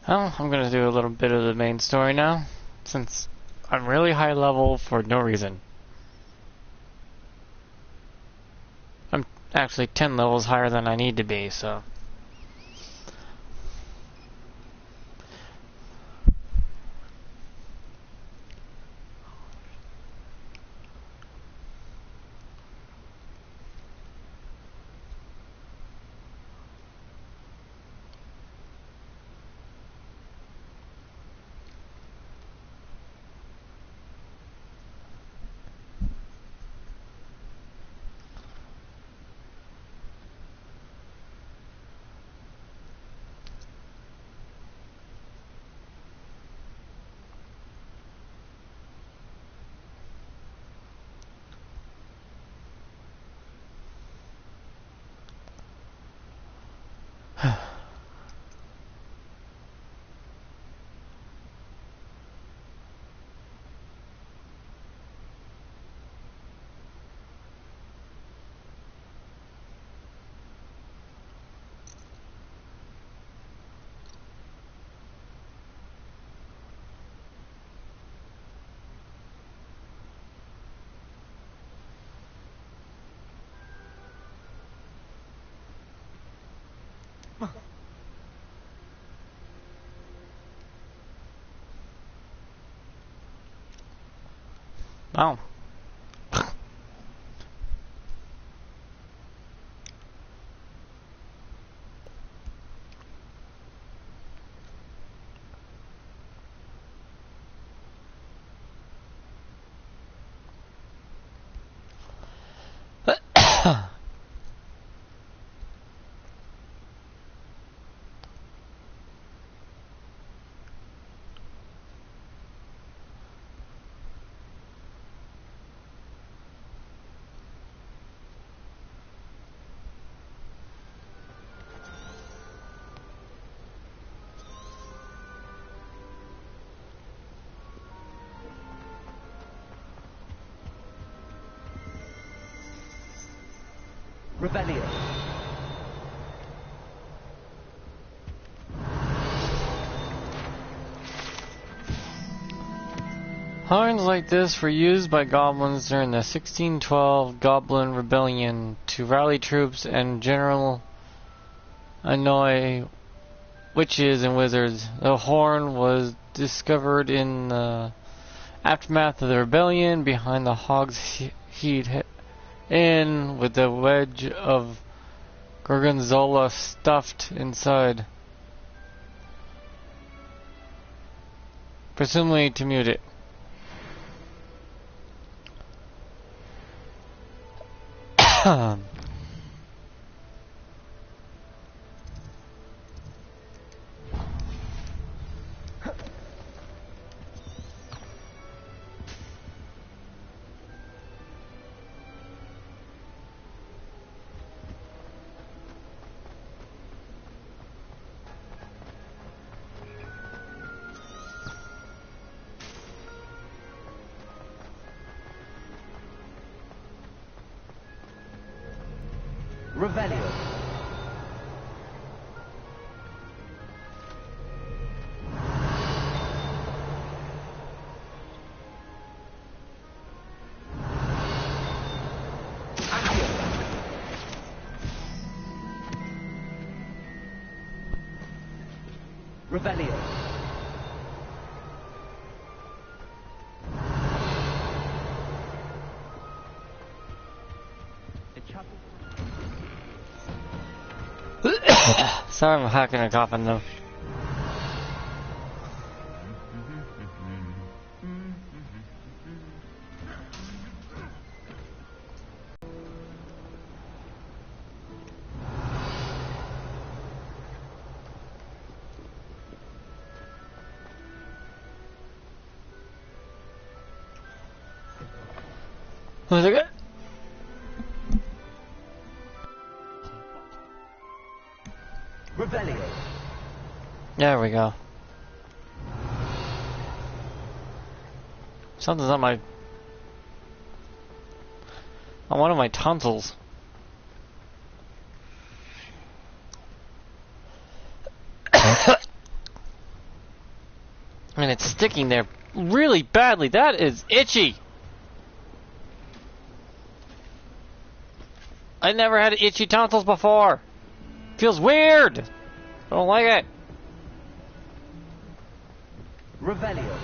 Well, I'm gonna do a little bit of the main story now, since I'm really high level for no reason. I'm actually 10 levels higher than I need to be, so... Oh. Rebellion. Horns like this were used by goblins during the 1612 Goblin Rebellion to rally troops and general annoy witches and wizards. The horn was discovered in the aftermath of the rebellion behind the Hogshead Inn with a wedge of gorgonzola stuffed inside, presumably to mute it. Rebellion. Rebellion. Sorry, I'm hacking a coffin though. Was it good? Rebellion. There we go. Something's on one of my tonsils. sticking there really badly. That is itchy. I never had itchy tonsils before. Feels weird. I don't like it. Revelio.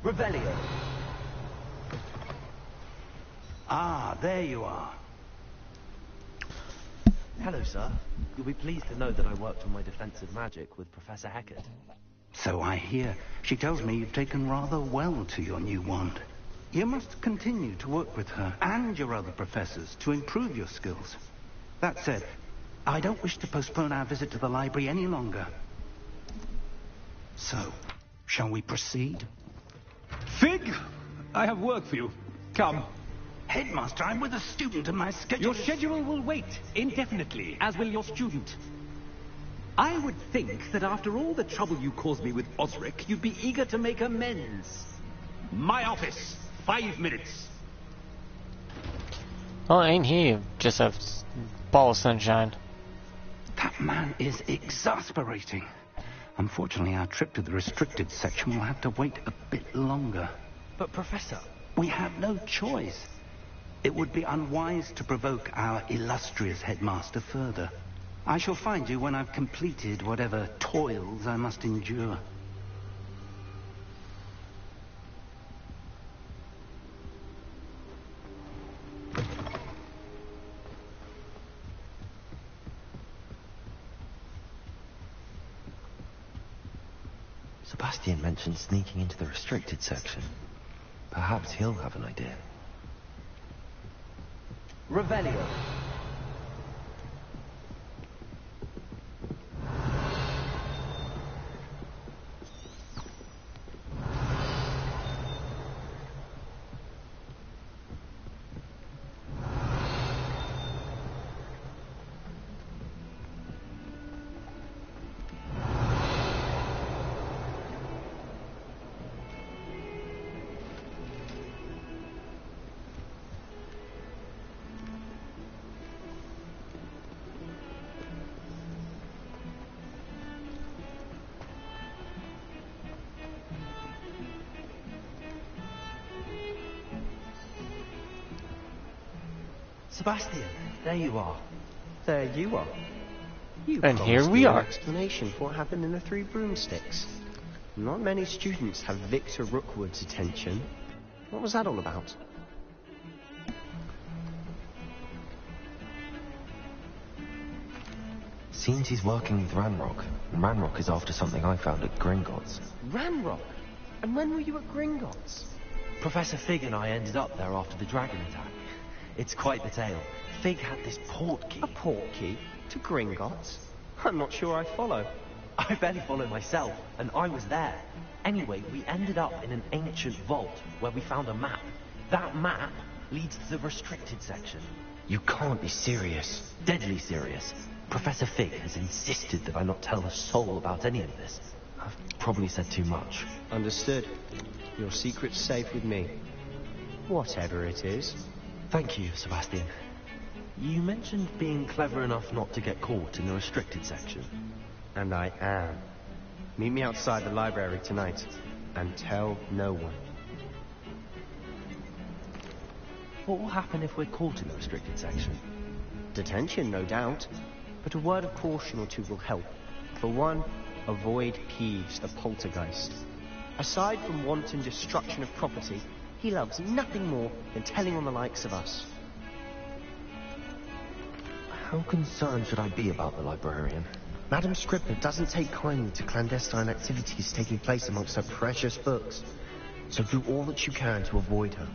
Revelio. Ah, there you are. Hello, sir. You'll be pleased to know that I worked on my defensive magic with Professor Heckert. So I hear. She tells me you've taken rather well to your new wand. You must continue to work with her and your other professors to improve your skills. That said, I don't wish to postpone our visit to the library any longer. So, shall we proceed? Fig, I have work for you. Come. Headmaster, I'm with a student and my schedule... Your schedule will wait indefinitely, as will your student. I would think that after all the trouble you caused me with Osric, you'd be eager to make amends. My office, 5 minutes. Oh, ain't he just a ball of sunshine? That man is exasperating. Unfortunately, our trip to the restricted section will have to wait a bit longer. But, Professor... We have no choice. It would be unwise to provoke our illustrious headmaster further. I shall find you when I've completed whatever toils I must endure. Sebastian mentioned sneaking into the restricted section. Perhaps he'll have an idea. Revelio. Sebastian, there you are. There you are. You And here promised we me an are. explanation for what happened in the Three Broomsticks. Not many students have Victor Rookwood's attention. What was that all about? Seems he's working with Ranrock, and Ranrock is after something I found at Gringotts. Ranrock? And when were you at Gringotts? Professor Fig and I ended up there after the dragon attack. It's quite the tale. Fig had this port key. A port key? To Gringotts? I'm not sure I follow. I barely follow myself, and I was there. Anyway, we ended up in an ancient vault where we found a map. That map leads to the restricted section. You can't be serious. Deadly serious. Professor Fig has insisted that I not tell a soul about any of this. I've probably said too much. Understood. Your secret's safe with me. Whatever it is. Thank you, Sebastian. You mentioned being clever enough not to get caught in the restricted section. And I am. Meet me outside the library tonight. And tell no one. What will happen if we're caught in the restricted section? Detention, no doubt. But a word of caution or two will help. For one, avoid Peeves, the poltergeist. Aside from wanton destruction of property, he loves nothing more than telling on the likes of us. How concerned should I be about the librarian? Madam Scribner doesn't take kindly to clandestine activities taking place amongst her precious books. So do all that you can to avoid her.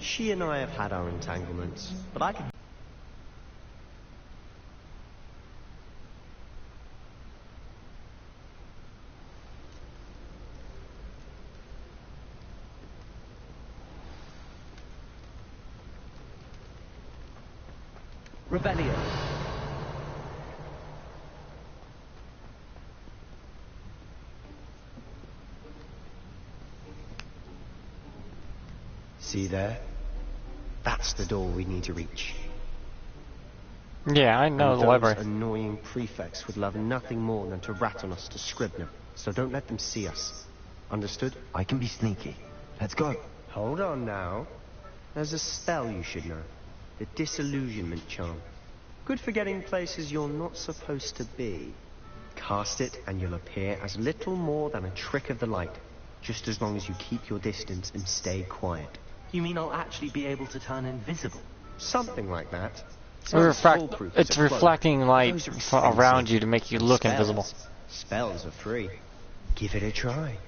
She and I have had our entanglements, but I can... Rebellion. See there? That's the door we need to reach. Yeah, I know And the those library. annoying prefects would love nothing more than to rat on us to Scribner. So don't let them see us. Understood? I can be sneaky. Let's go. Hold on now. There's a spell you should know. The disillusionment charm. Good for getting places you're not supposed to be. Cast it and you'll appear as little more than a trick of the light. Just as long as you keep your distance and stay quiet. You mean I'll actually be able to turn invisible? Something like that. It's reflecting light Those are around expensive. you to make you look Spells. invisible. Spells are free. Give it a try.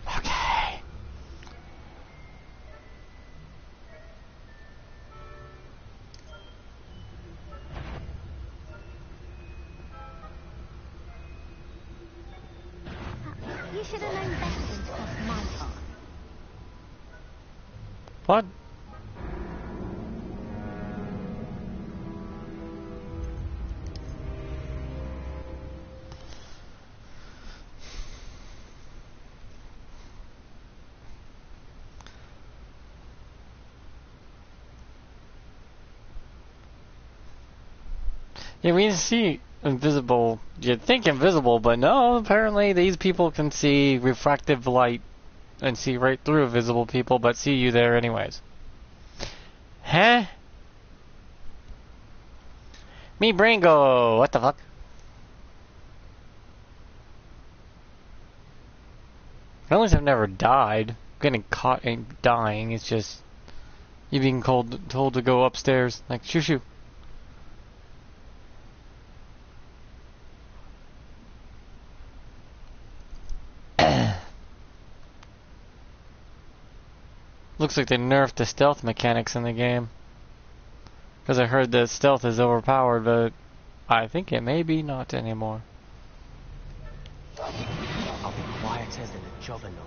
Okay. You should have known better than to cross my path. What? Yeah, we see invisible. You'd think invisible, but no, apparently these people can see refractive light and see right through visible people, but see you there anyways. Huh? Me brain go, what the fuck? Fellas have never died. Getting caught and dying, it's just you being told to go upstairs, like shoo shoo. Looks like they nerfed the stealth mechanics in the game. Because I heard that stealth is overpowered, but I think it may be not anymore. I'll be quieter than a juggernaut.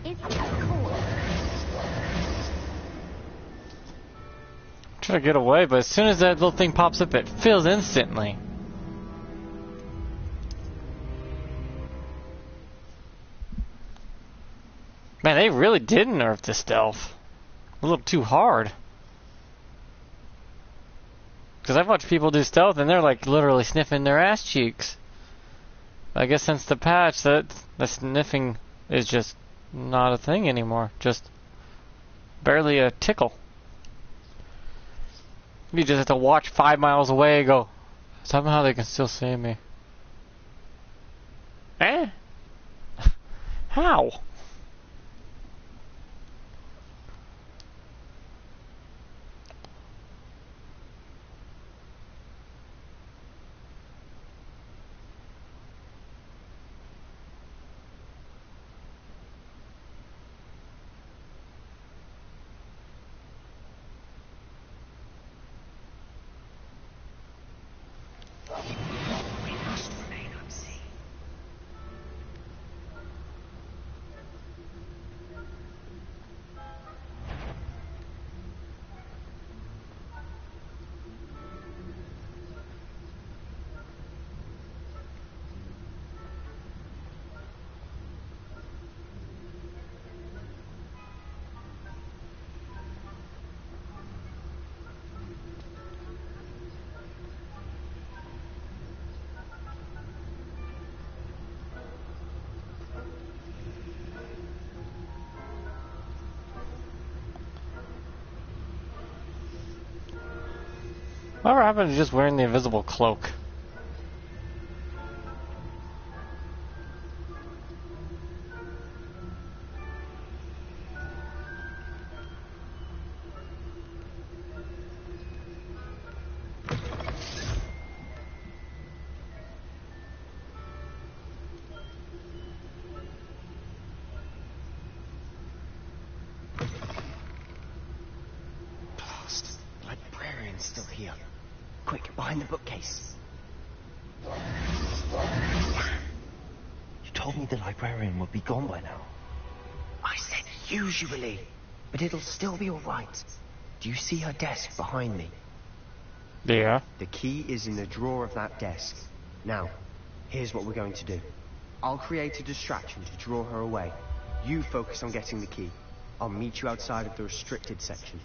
It's cool. Try to get away, but as soon as that little thing pops up, it fills instantly. Man, they really did nerf the stealth. A little too hard. Because I've watched people do stealth and they're like literally sniffing their ass cheeks. I guess since the patch, the sniffing is just not a thing anymore. Just barely a tickle. You just have to watch 5 miles away and go, somehow they can still see me. Eh? How? Whatever happened to just wearing the invisible cloak? Blast. The librarian's still here. Quick, behind the bookcase. You told me the librarian would be gone by now. I said usually, but it'll still be alright. Do you see her desk behind me? Yeah. The key is in the drawer of that desk. Now, here's what we're going to do. I'll create a distraction to draw her away. You focus on getting the key. I'll meet you outside of the restricted section.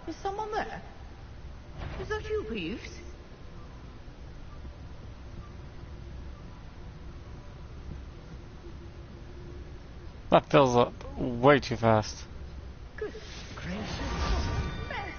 Is someone there? Is that you, Peeves? That fills up way too fast. Good gracious. Mess.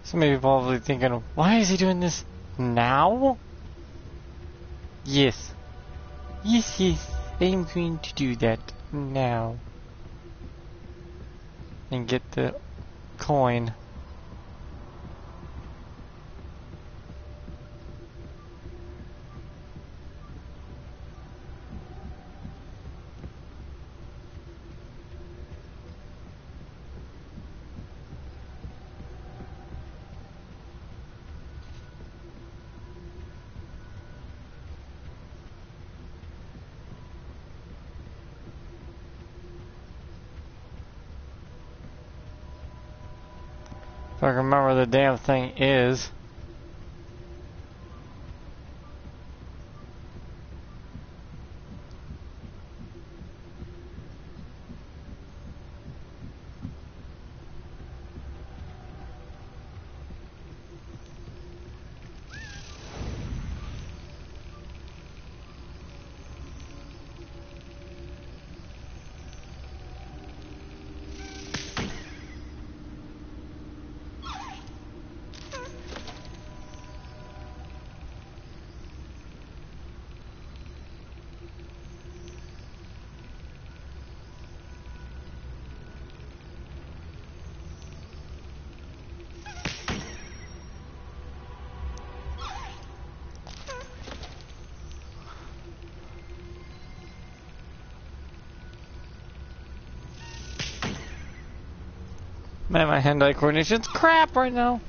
Some of you probably thinking, why is he doing this now? Yes. Yes, yes. I'm going to do that now. And get the coin. If I can remember where the damn thing is. Man, my hand-eye coordination's crap right now.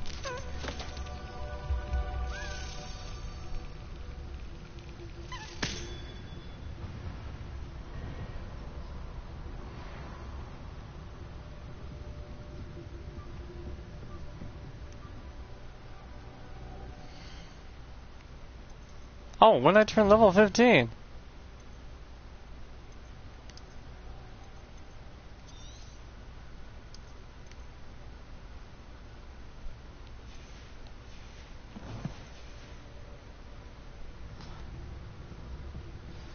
Oh, when I turn level 15.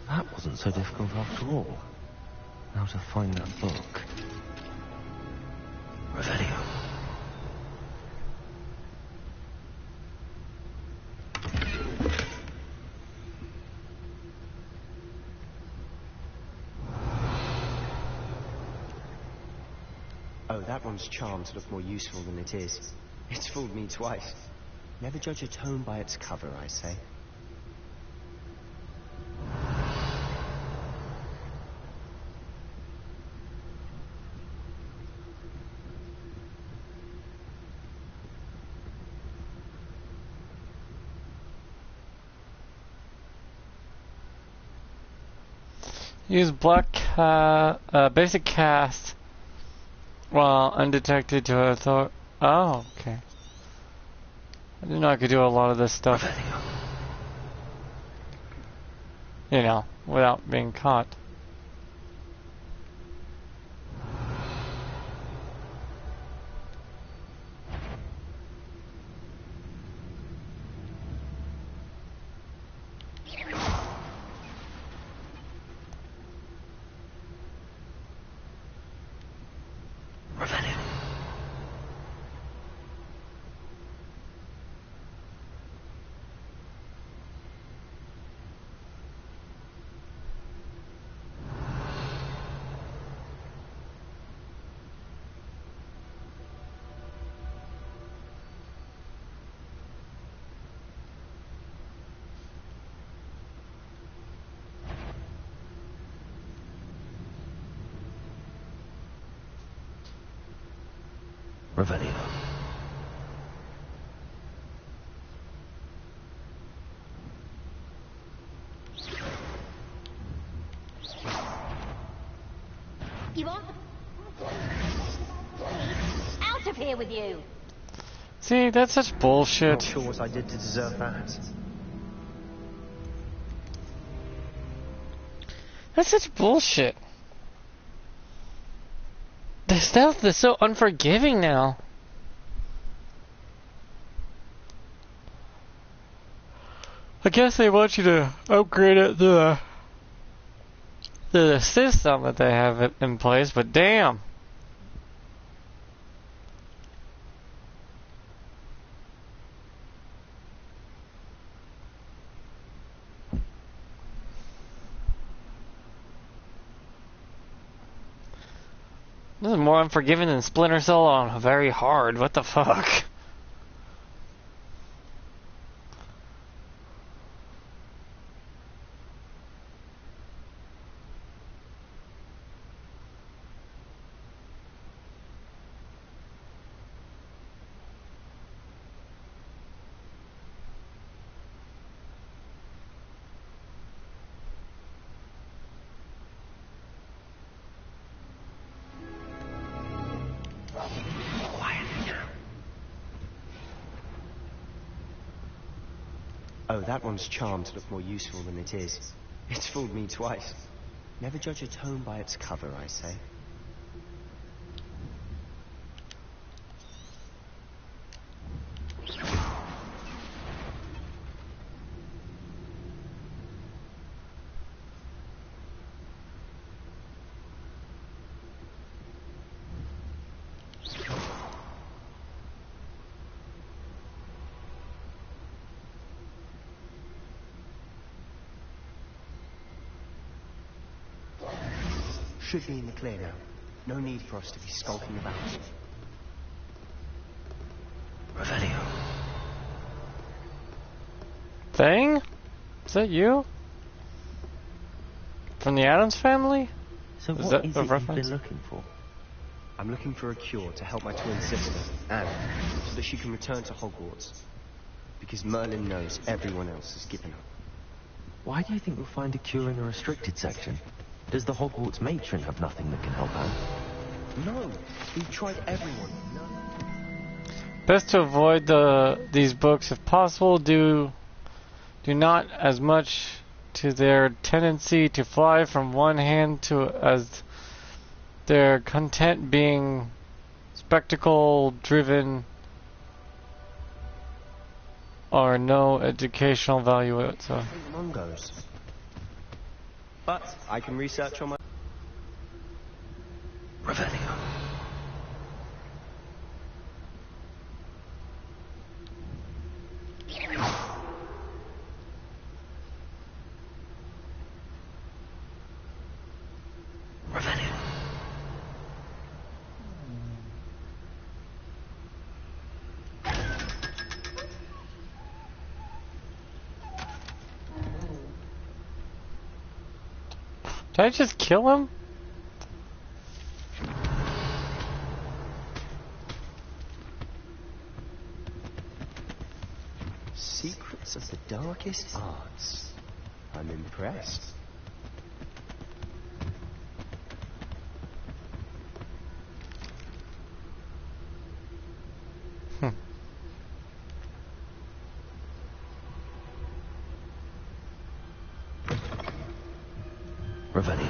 That wasn't so difficult after all. Now to find that book. Revelio. Oh, that one's charmed to look more useful than it is. It's fooled me twice. Never judge a tome by its cover, I say. Use basic cast while undetected to oh, okay. I didn't know I could do a lot of this stuff. You know, without being caught. Revelio. You want? Out of here with you! See, that's such bullshit. Not sure what I did to deserve that. That's such bullshit. The stealth is so unforgiving now. I guess they want you to upgrade it to the system that they have it in place, but damn. This is more unforgiving than Splinter Cell on very hard. What the fuck? Oh, that one's charmed to look more useful than it is. It's fooled me twice. Never judge a tome by its cover, I say. Should be in the clear now. No need for us to be skulking about. Revelio. Thing? Is that you? From the Addams family? So Is what that is a it you've reference? been looking for? I'm looking for a cure to help my twin sister, Anne, so that she can return to Hogwarts. Because Merlin knows everyone else has given up. Why do you think we'll find a cure in a restricted section? Does the Hogwarts matron have nothing that can help out? No, we've tried everyone. No. Best to avoid these books if possible. Do not as much to their tendency to fly from one hand to as their content being spectacle driven or no educational value whatsoever. Mongos. But I can research on my... Revelio. Revelio. Did I just kill him? Secrets of the darkest arts. I'm impressed. Revelio.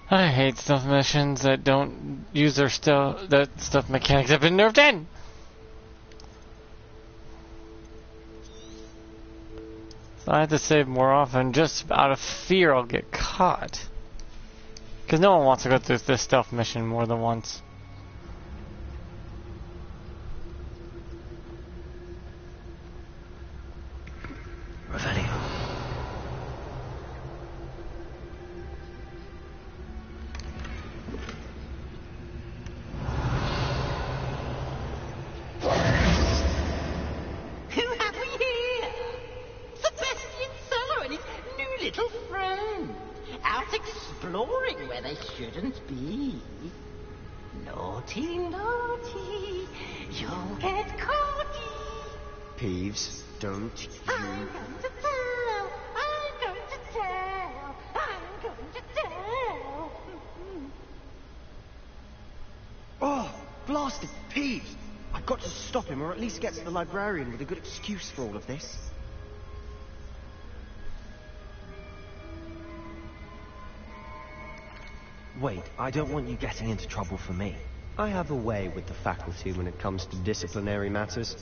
I hate stuff missions that don't use their stuff mechanics have been nerfed in. So I have to save more often just out of fear I'll get caught. Because no one wants to go through this stealth mission more than once. Revelio. Who have we here? Sebastian Suller and his new little friend. Out exploring where they shouldn't be. Naughty, naughty. You'll get caught. Peeves, don't I'm you... going to tell. I'm going to tell. I'm going to tell. Oh, blasted Peeves! I've got to stop him, or at least get to the librarian with a good excuse for all of this. Wait, I don't want you getting into trouble for me. I have a way with the faculty when it comes to disciplinary matters.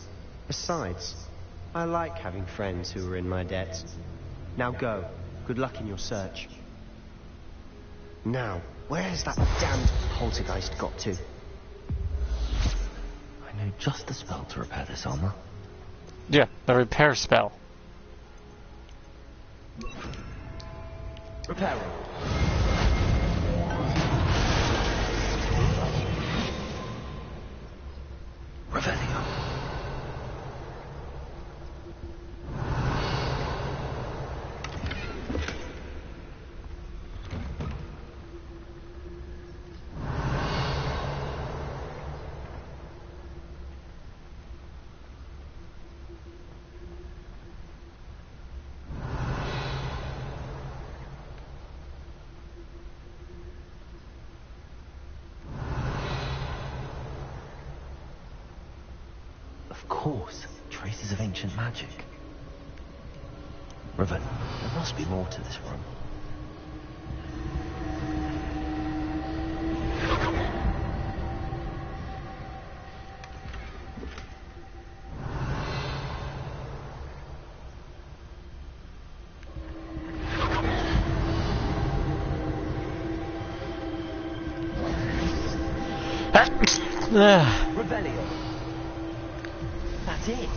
Besides, I like having friends who are in my debt. Now go. Good luck in your search. Now, where's that damned poltergeist got to? I know just the spell to repair this armor. Yeah, the repair spell. Repairing. Revelio. Of course, traces of ancient magic. Revelio, there must be more to this room. Revelio. That's it.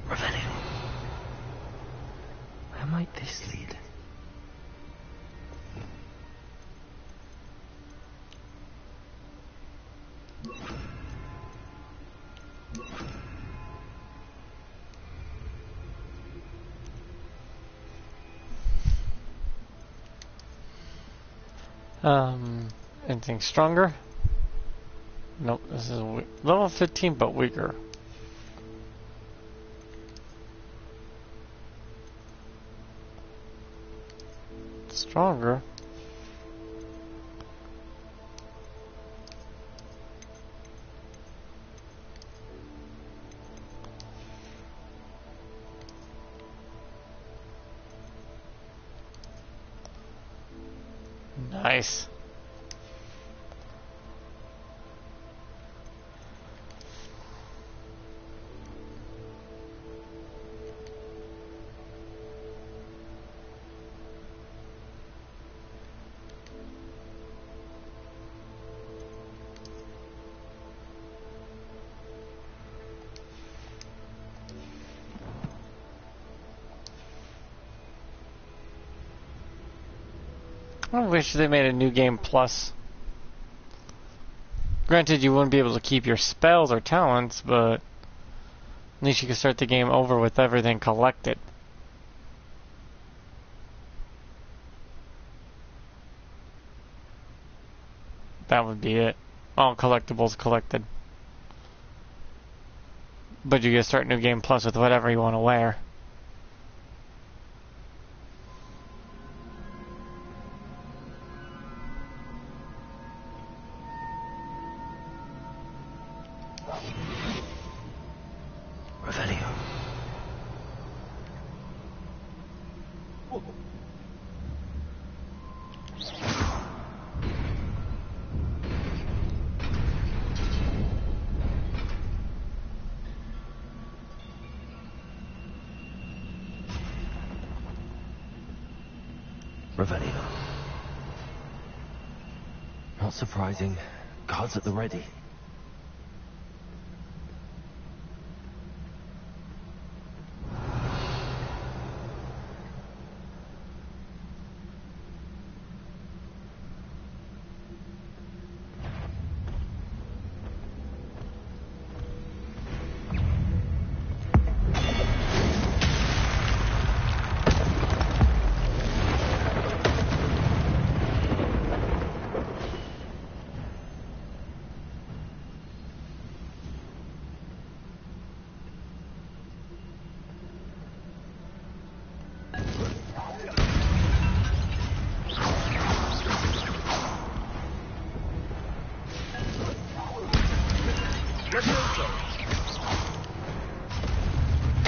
Revelio. Where might this lead? Anything stronger? Nope, this is level 15 but weaker. Stronger? Nice. I wish they made a new game plus. Granted, you wouldn't be able to keep your spells or talents, but at least you could start the game over with everything collected. That would be it. All collectibles collected. But you get to start new game plus with whatever you want to wear. Revelio. Revelio. Not surprising. Guards at the ready.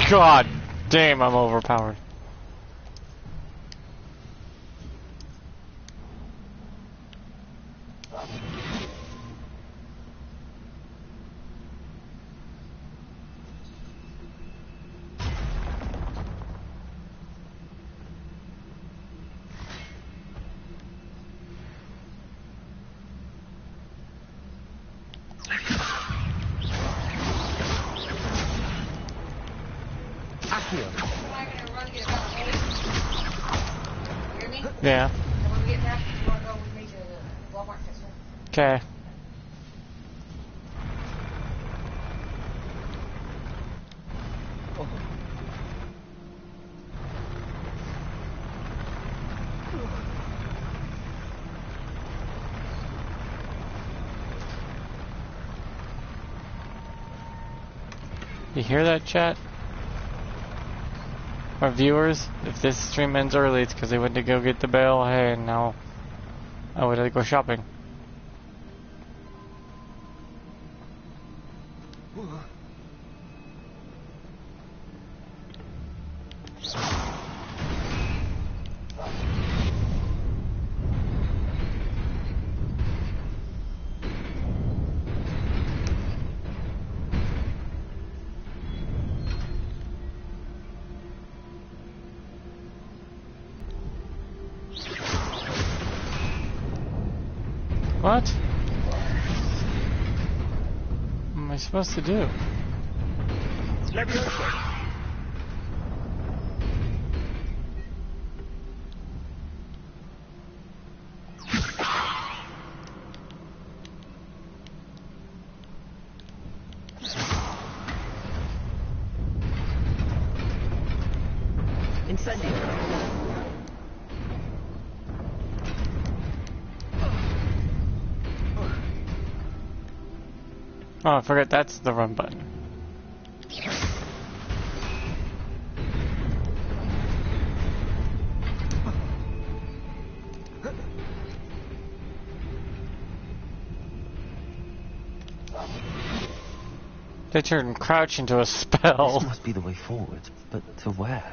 God damn, I'm overpowered. Yeah. And when we get back, you want to go with me to the Walmart festival? Okay. You hear that, chat? Our viewers, if this stream ends early, it's because they went to go get the bell. Hey, and now I would go shopping. What? What am I supposed to do? Incendio. Oh, I forgot that's the run button. They turned crouch into a spell. This must be the way forward, but to where?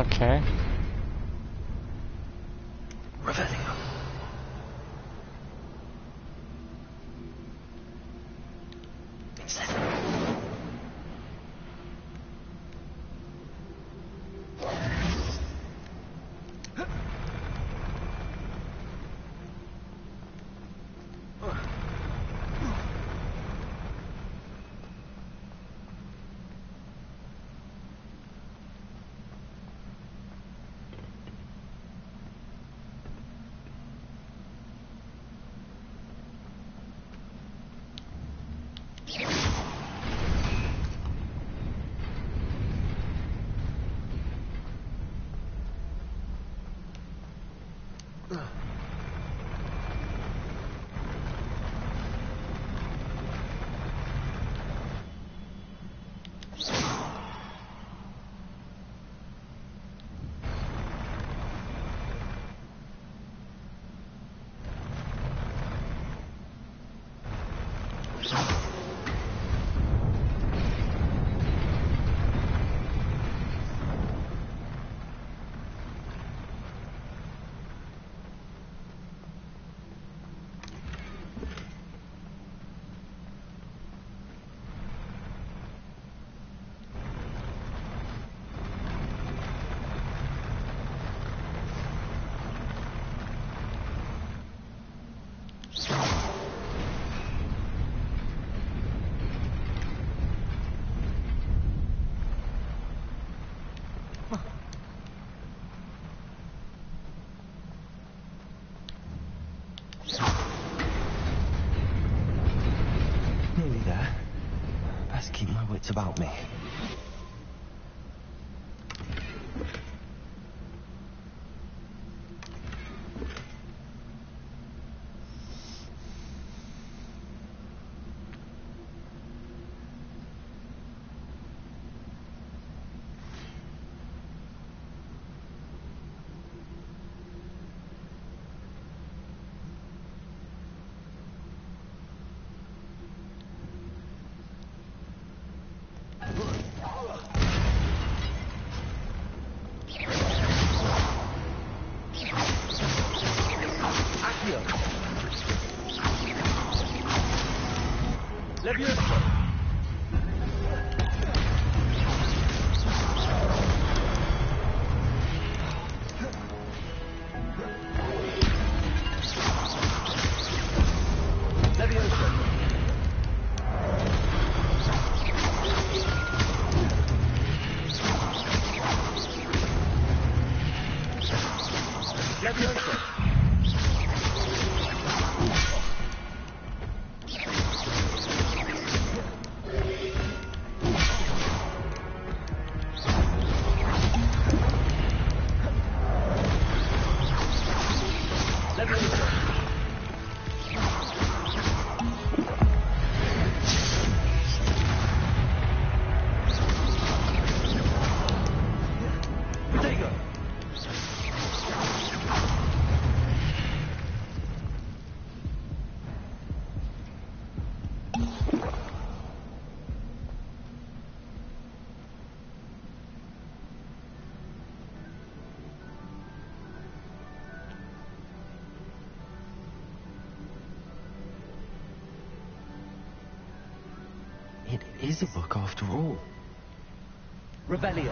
Okay. Revelio. It's them. Nearly there. Best keep my wits about me. It is a book after all. Revelio.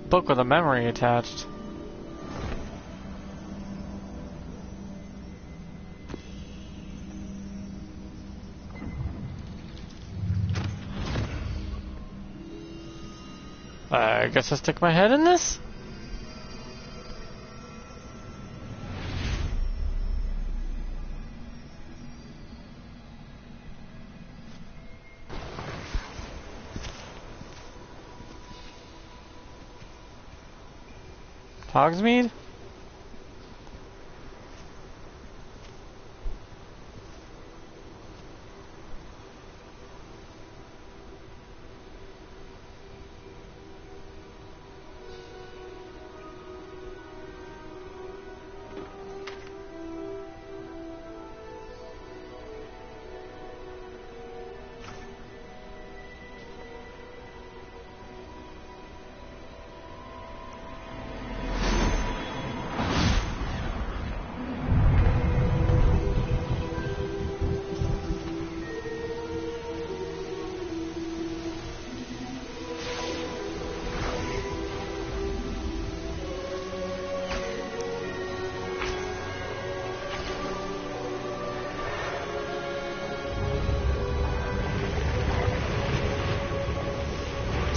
Book with a memory attached. I guess I stick my head in this? Hogsmeade?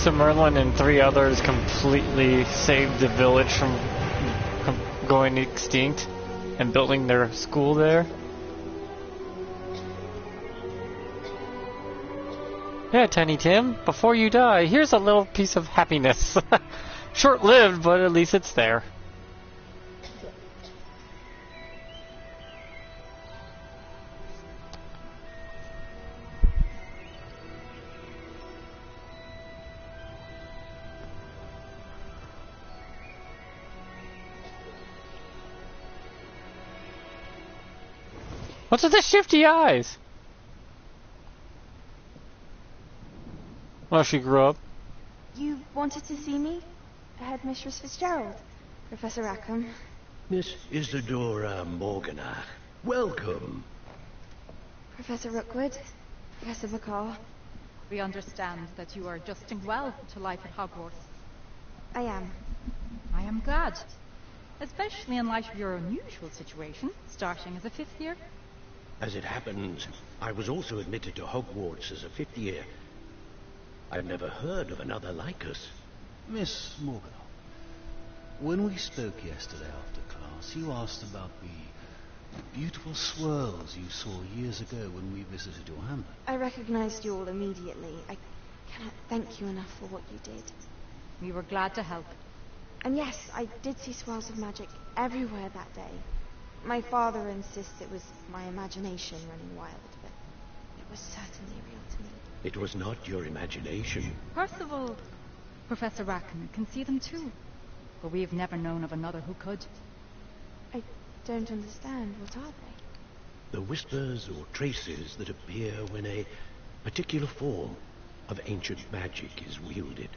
So Merlin and 3 others completely saved the village from going extinct and building their school there. Yeah, Tiny Tim, before you die, here's a little piece of happiness. Short-lived, but at least it's there. What's with the shifty eyes? Well, she grew up. You wanted to see me? Headmistress Fitzgerald. Professor Rackham. Miss Isadora Morganach, welcome. Professor Rookwood. Professor McCall. We understand that you are adjusting well to life at Hogwarts. I am. I am glad. Especially in light of your unusual situation, starting as a 5th year. As it happens, I was also admitted to Hogwarts as a 5th year. I've never heard of another like us. Miss Morgan, when we spoke yesterday after class, you asked about the beautiful swirls you saw years ago when we visited your hamlet. I recognized you all immediately. I cannot thank you enough for what you did. We were glad to help. And yes, I did see swirls of magic everywhere that day. My father insists it was my imagination running wild, but it was certainly real to me. It was not your imagination. Percival, Professor Rackham can see them too. But we have never known of another who could. I don't understand. What are they? The whispers or traces that appear when a particular form of ancient magic is wielded.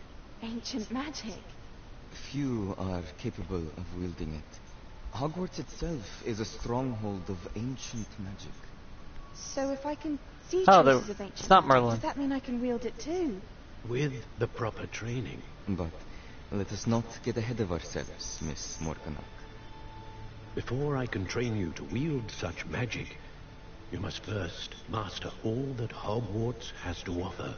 Ancient magic? Few are capable of wielding it. Hogwarts itself is a stronghold of ancient magic. So if I can see Oh, traces of ancient it's not magic, Merlin. does that mean I can wield it too? With the proper training. But let us not get ahead of ourselves, Miss Morganach. Before I can train you to wield such magic, you must first master all that Hogwarts has to offer.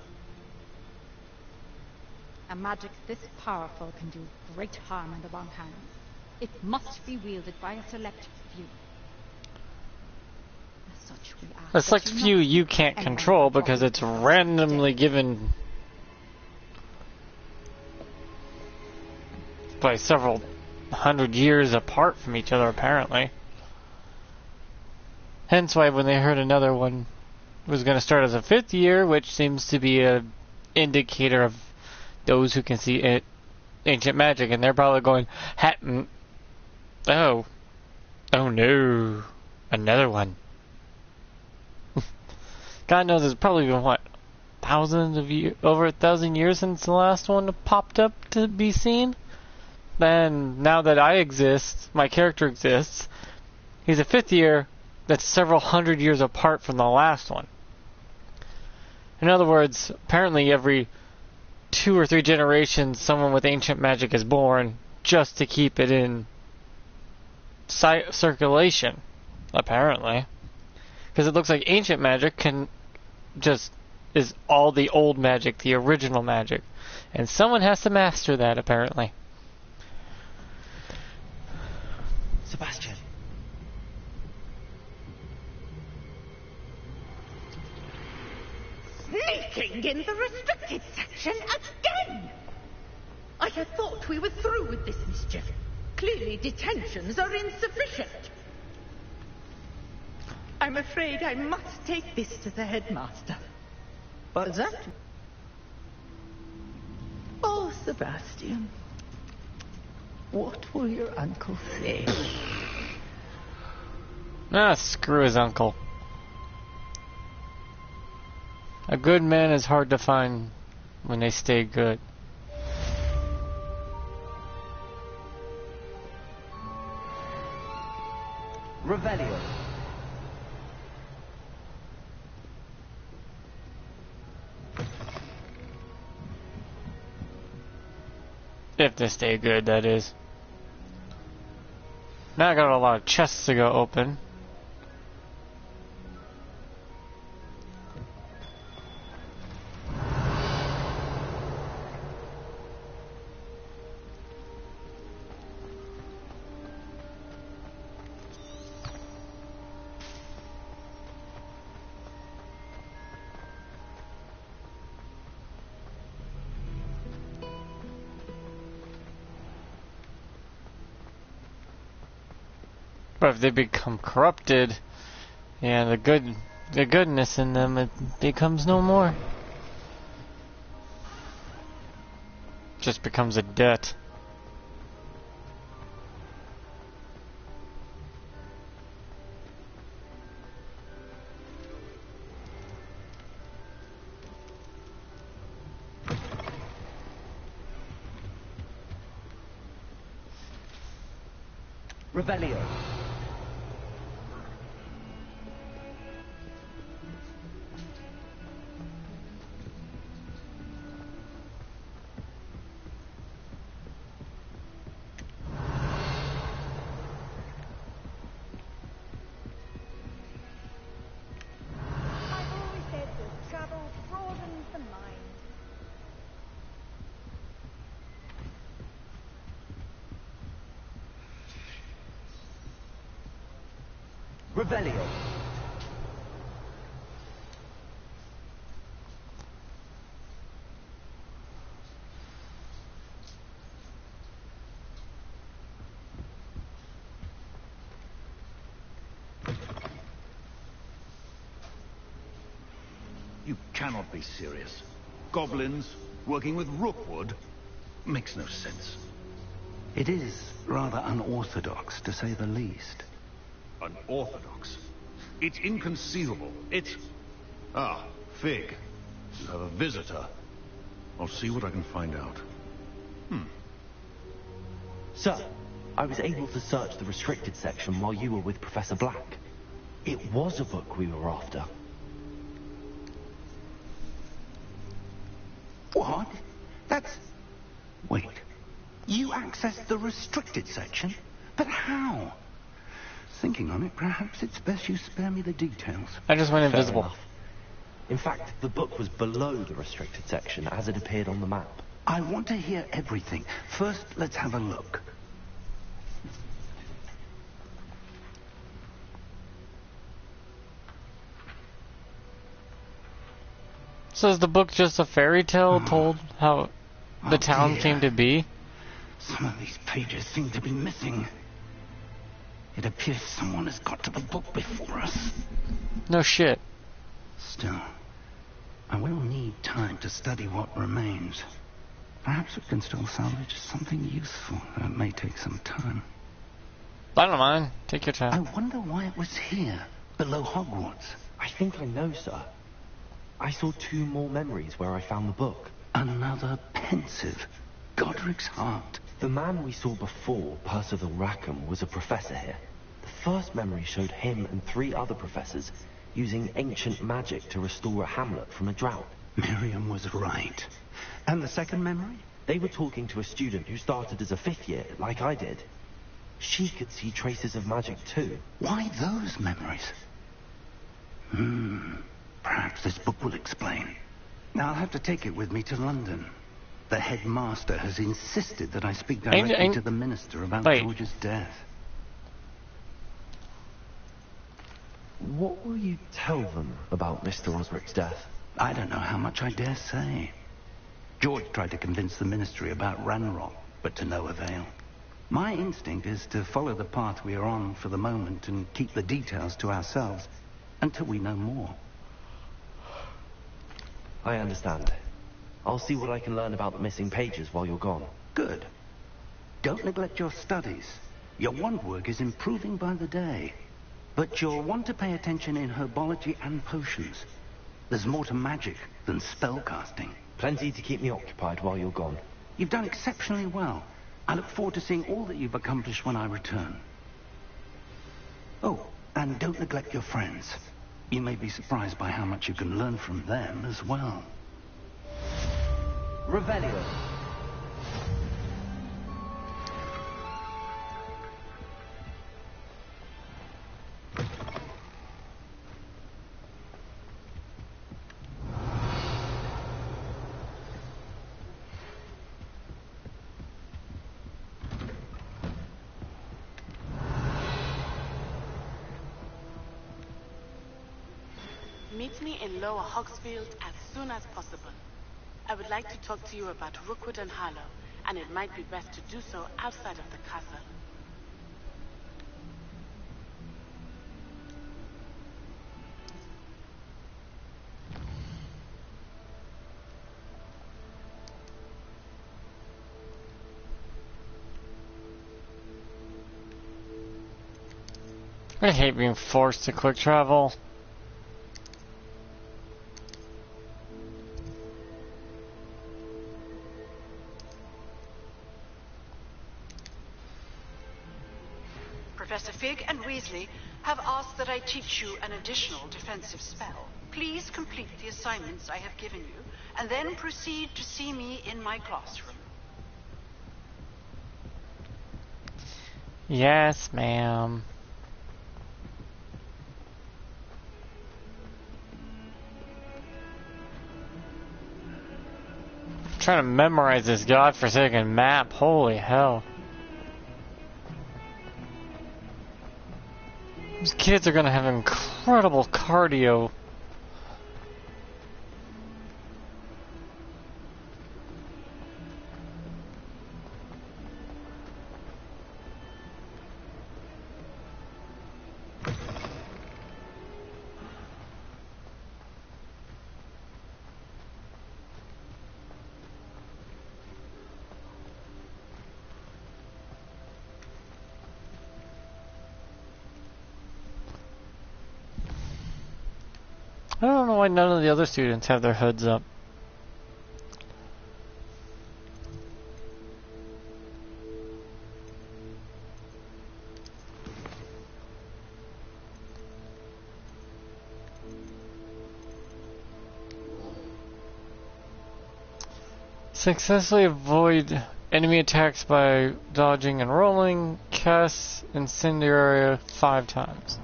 A magic this powerful can do great harm in the wrong hands. It must be wielded by a select few. As such, we ask A select few you can't control because it's randomly given by several hundred years apart from each other, apparently. Hence why when they heard another one was going to start as a 5th year, which seems to be an indicator of those who can see it, ancient magic, and they're probably going, oh no, another one. God knows it's probably been, what, thousands of years, over 1,000 years since the last one popped up to be seen? Then, now that I exist, my character exists, he's a 5th year that's several hundred years apart from the last one. In other words, apparently every 2 or 3 generations, someone with ancient magic is born just to keep it in circulation, apparently. Because it looks like ancient magic is all the old magic, the original magic. And someone has to master that, apparently. Sebastian. Sneaking in the restricted section again! I had thought we were through with this mischief. Clearly detentions are insufficient. I'm afraid I must take this to the headmaster. But that... Oh, Sebastian. What will your uncle say? Ah, screw his uncle. A good man is hard to find when they stay good. Revelio. If they stay good, that is. Now I got a lot of chests to go open. But if they become corrupted, and the goodness in them, it becomes no more. Just becomes a debt. Revelio. I've always said that travel broadens the mind. Revelio. You cannot be serious. Goblins working with Rookwood makes no sense. It is rather unorthodox, to say the least. Unorthodox? It's inconceivable. It's... Ah, Fig. You have a visitor. I'll see what I can find out. Sir, I was able to search the restricted section while you were with Professor Black. It was a book we were after. What? That's... Wait. You accessed the restricted section? But how? Thinking on it, perhaps it's best you spare me the details. I just went Fair invisible. enough. In fact, the book was below the restricted section as it appeared on the map. I want to hear everything. First, let's have a look. So is the book just a fairy tale told how the town dear. came to be? Some of these pages seem to be missing. It appears someone has got to the book before us. No shit. Still, I will need time to study what remains. Perhaps we can still salvage something useful, though it may take some time. I don't mind. Take your I time. wonder why it was here, below Hogwarts. I think I know, sir. I saw 2 more memories where I found the book. Another pensive. Godric's heart. The man we saw before, Percival Rackham, was a professor here. The first memory showed him and 3 other professors using ancient magic to restore a hamlet from a drought. Miriam was right. And the second memory? They were talking to a student who started as a 5th year, like I did. She could see traces of magic too. Why those memories? Perhaps this book will explain. Now I'll have to take it with me to London. The headmaster has insisted that I speak directly to the minister about George's death. What will you tell them about Mr. Osric's death? I don't know how much I dare say. George tried to convince the ministry about Ranrock, but to no avail. My instinct is to follow the path we are on for the moment and keep the details to ourselves until we know more. I understand. I'll see what I can learn about the missing pages while you're gone. Good. Don't neglect your studies. Your wand work is improving by the day. But you'll want to pay attention in herbology and potions. There's more to magic than spellcasting. Plenty to keep me occupied while you're gone. You've done exceptionally well. I look forward to seeing all that you've accomplished when I return. Oh, and don't neglect your friends. You may be surprised by how much you can learn from them as well. Revelio. Meet me in Lower Hogsfield as soon as possible. I would like to talk to you about Rookwood and Harlow, and it might be best to do so outside of the castle. I hate being forced to quick travel. Professor Fig and Weasley have asked that I teach you an additional defensive spell. Please complete the assignments I have given you, and then proceed to see me in my classroom. Yes, ma'am. I'm trying to memorize this godforsaken map. Holy hell. These kids are gonna have incredible cardio. I don't know why none of the other students have their hoods up. Successfully avoid enemy attacks by dodging and rolling. Cast incendiary 5 times.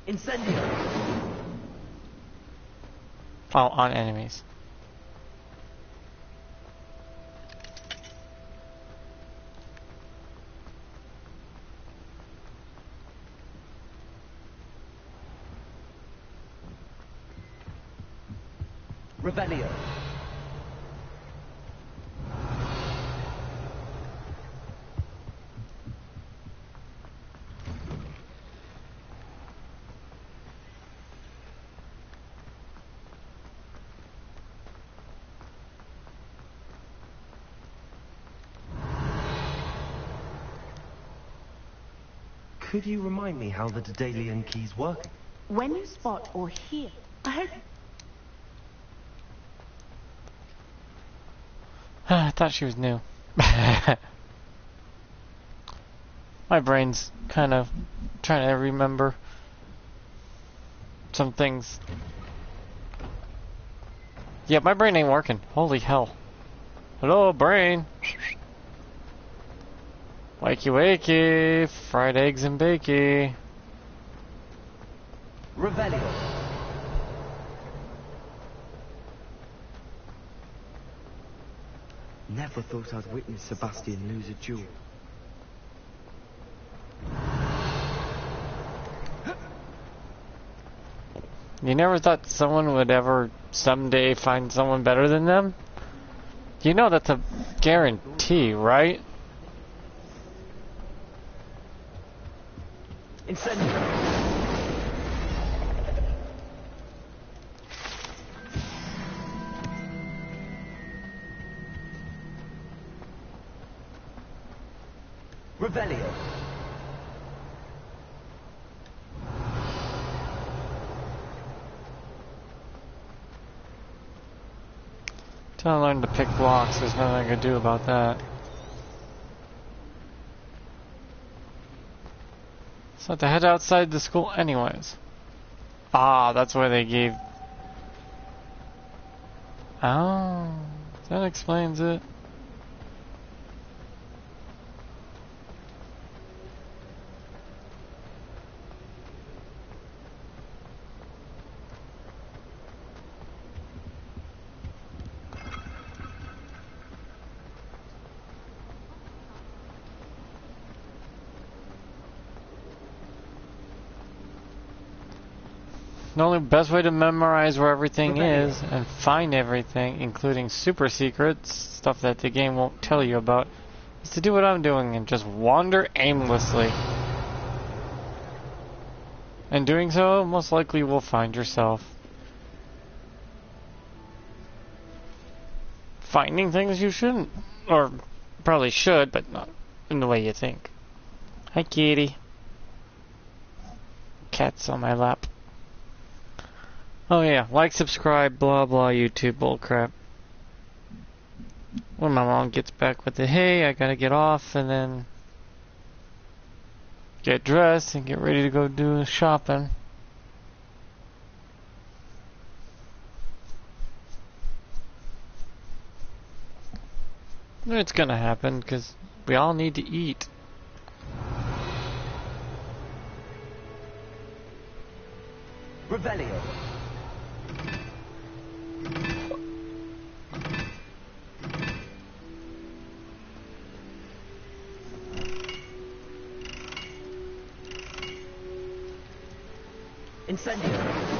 Incendiary! Oh, on enemies. Revelio! Could you remind me how the Daedalian keys work? When you spot or hear, I hope I thought she was new. My brain's kind of trying to remember some things. Yeah, my brain ain't working. Holy hell. Hello, brain. Wakey wakey. Fried eggs and bakey. Revelio! Never thought I'd witness Sebastian lose a duel. You never thought someone would ever someday find someone better than them? You know that's a guarantee, right? Incendiary! Revelio! Till I learn to pick blocks, there's nothing I can do about that. So I have to head outside the school anyways. Ah, that's why they gave... Oh, that explains it. The only best way to memorize where everything is and find everything, including super secrets, stuff that the game won't tell you about, is to do what I'm doing and just wander aimlessly. And doing so, most likely will find yourself finding things you shouldn't, or probably should, but not in the way you think. Hi, kitty. Cat's on my lap. Oh yeah, like, subscribe, blah blah, YouTube bullcrap. When my mom gets back with the hey, I gotta get off and then get dressed and get ready to go do shopping. It's gonna happen because we all need to eat. Revelio. Incendio.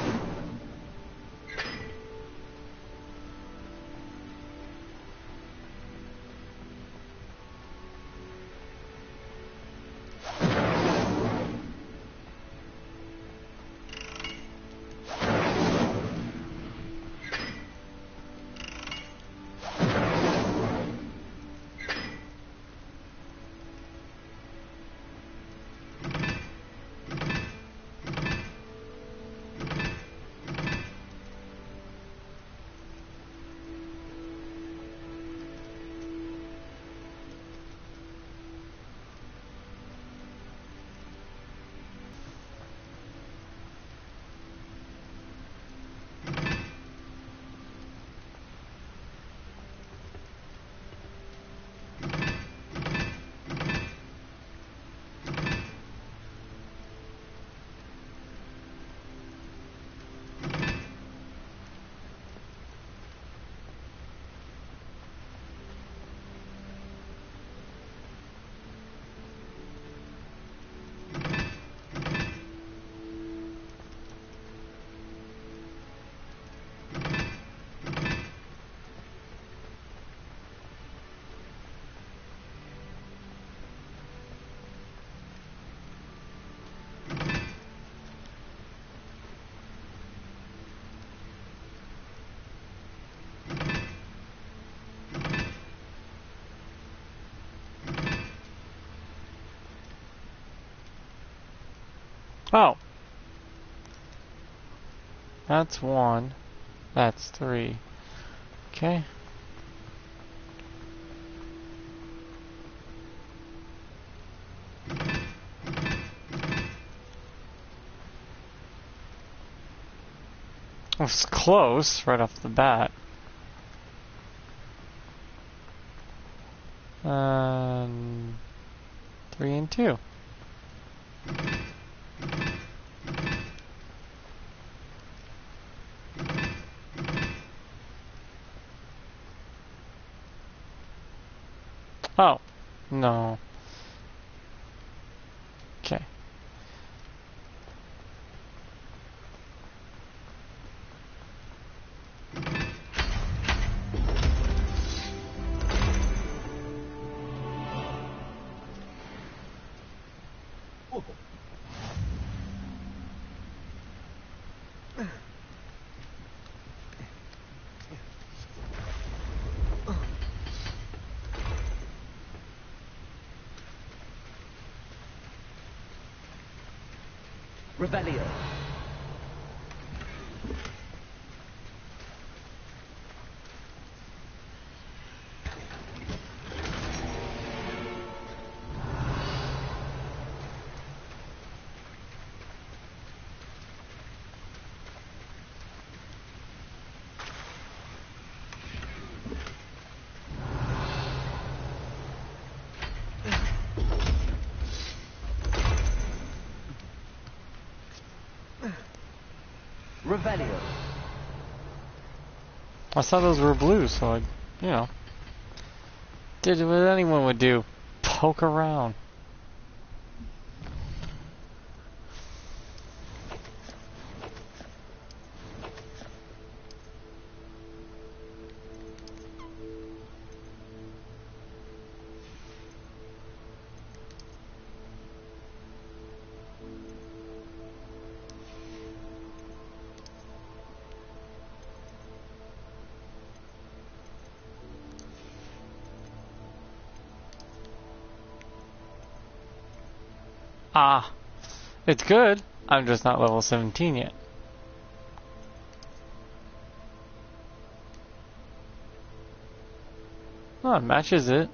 Oh. That's 1. That's 3. Okay. It's close right off the bat. 3 and 2. Oh, no. Okay. Revelio. Revelio. I saw those were blue, so I, you know, did what anyone would do. Poke around. Ah, it's good. I'm just not level 17 yet. Oh, it matches it.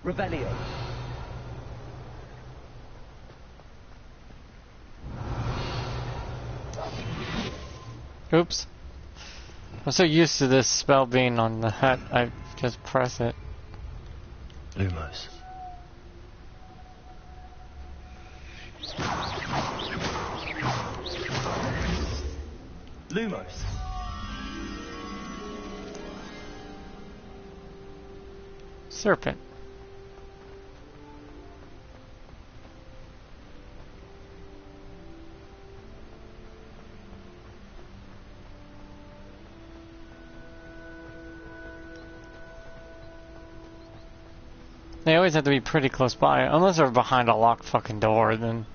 Revelio. Oops. I'm so used to this spell being on the hat, I just press it. Lumos. Lumos. Serpent. They always have to be pretty close by, unless they're behind a locked fucking door, then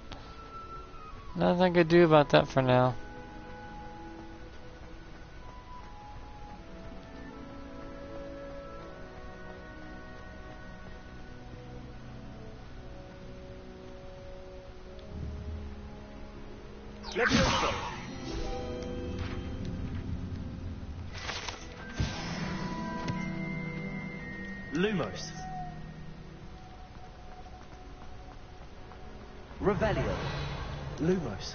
nothing I could do about that for now. Levioso. Lumos. Revelio. Lumos.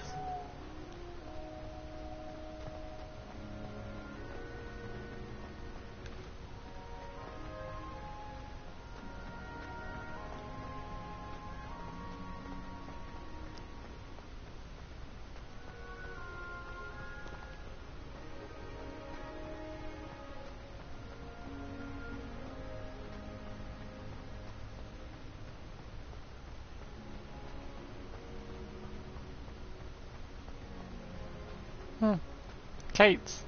Kate's.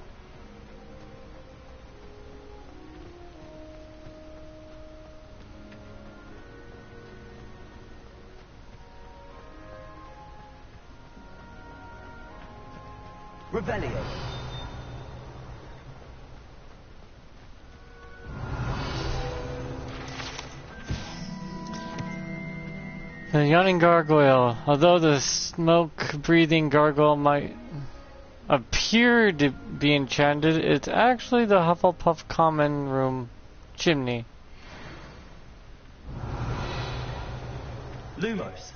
Revelio. The yawning gargoyle. Although the smoke-breathing gargoyle might appear to be enchanted, it's actually the Hufflepuff common room chimney. Lumos.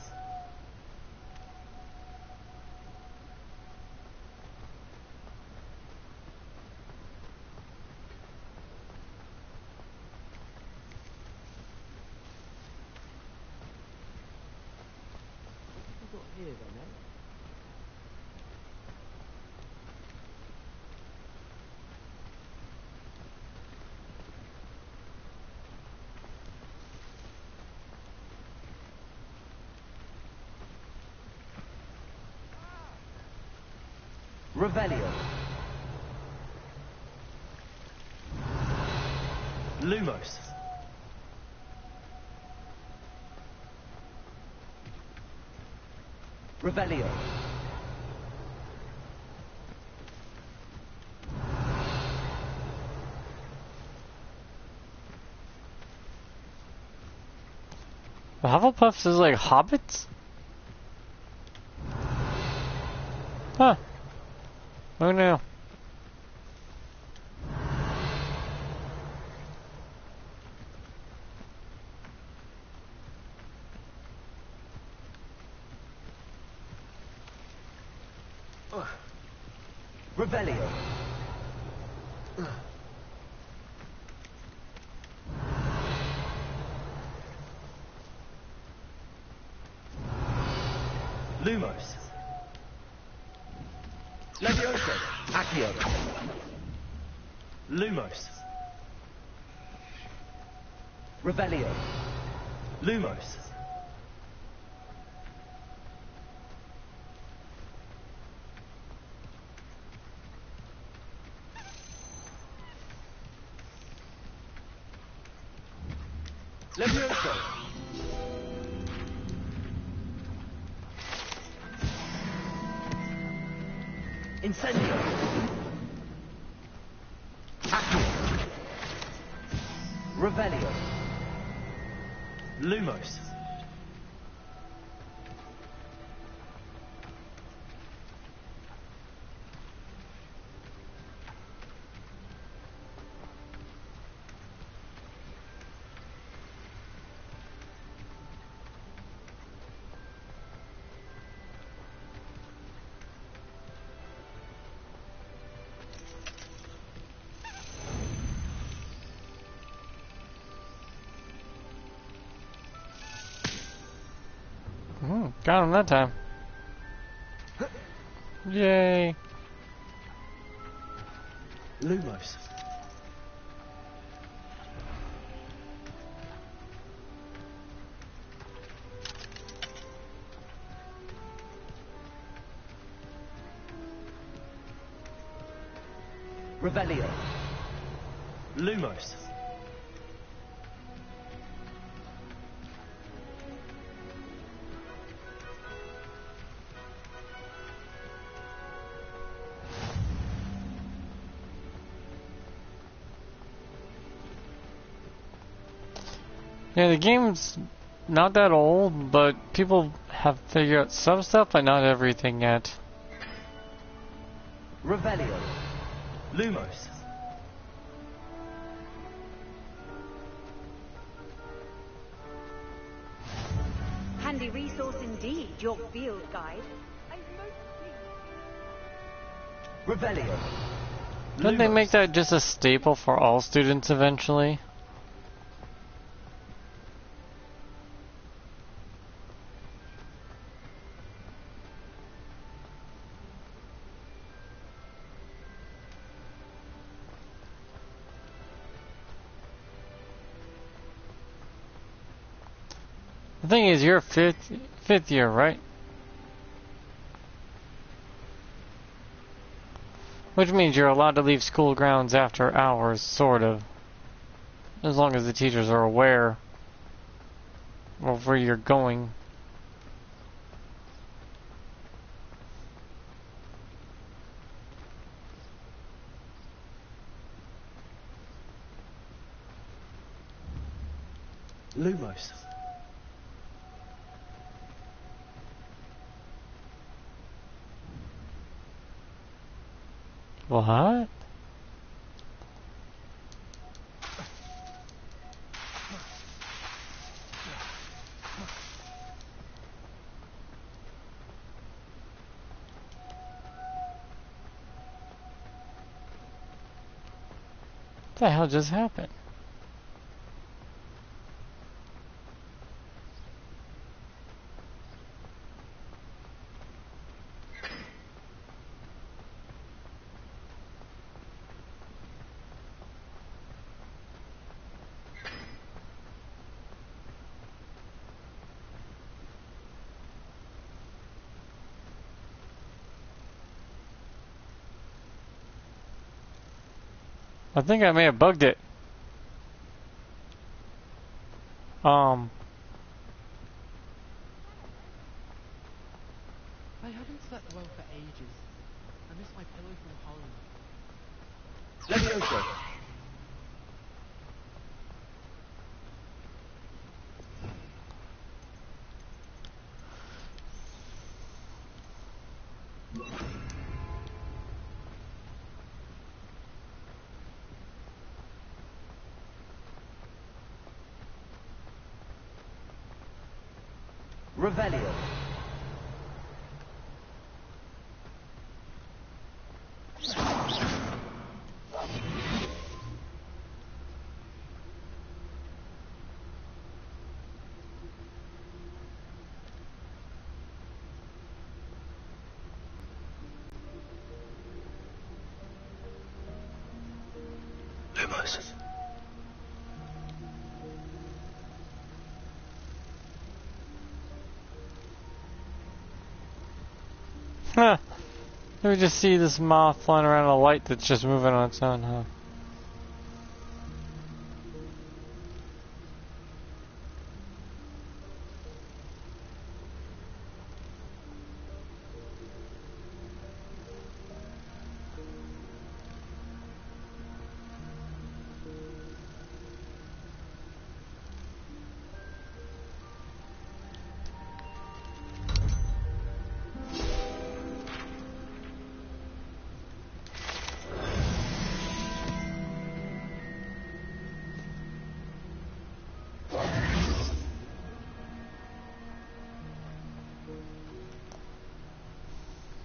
Revelio. Lumos. Revelio. The Hufflepuffs is like hobbits? Huh. Who knew? Revelio. Lumos. Levioso. Accio. Lumos. Revelio. Lumos. Levioso. Incendio. Accio. Revelio. Lumos. Got him that time. Yay. Lumos. Revelio. Lumos. Yeah, the game's not that old, but people have figured out some stuff, but not everything yet. Revelio. Lumos. Handy resource indeed, your field guide. Revelio. Don't they make that just a staple for all students eventually? The thing is, you're fifth year, right? Which means you're allowed to leave school grounds after hours, sort of. As long as the teachers are aware of where you're going. Lumos. What? What the hell just happened? I think I may have bugged it. I haven't slept well for ages. I miss my pillow from home. Levioso. Revelio. customers. Huh. We just see this moth flying around a light that's just moving on its own, huh?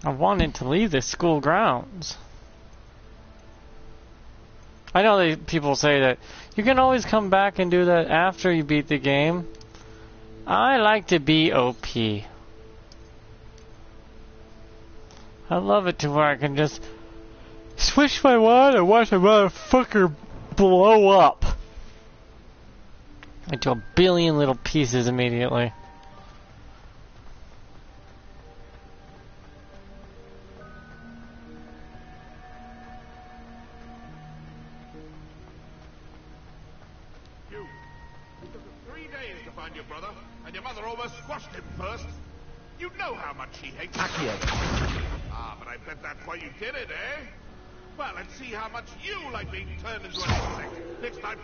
I wanted to leave the school grounds. I know people say that you can always come back and do that after you beat the game. I like to be OP. I love it to where I can just switch my wand and watch a motherfucker blow up into a billion little pieces immediately. Ah, but I bet that's why you did it, eh? Well, let's see how much you like being turned into an insect. Next time...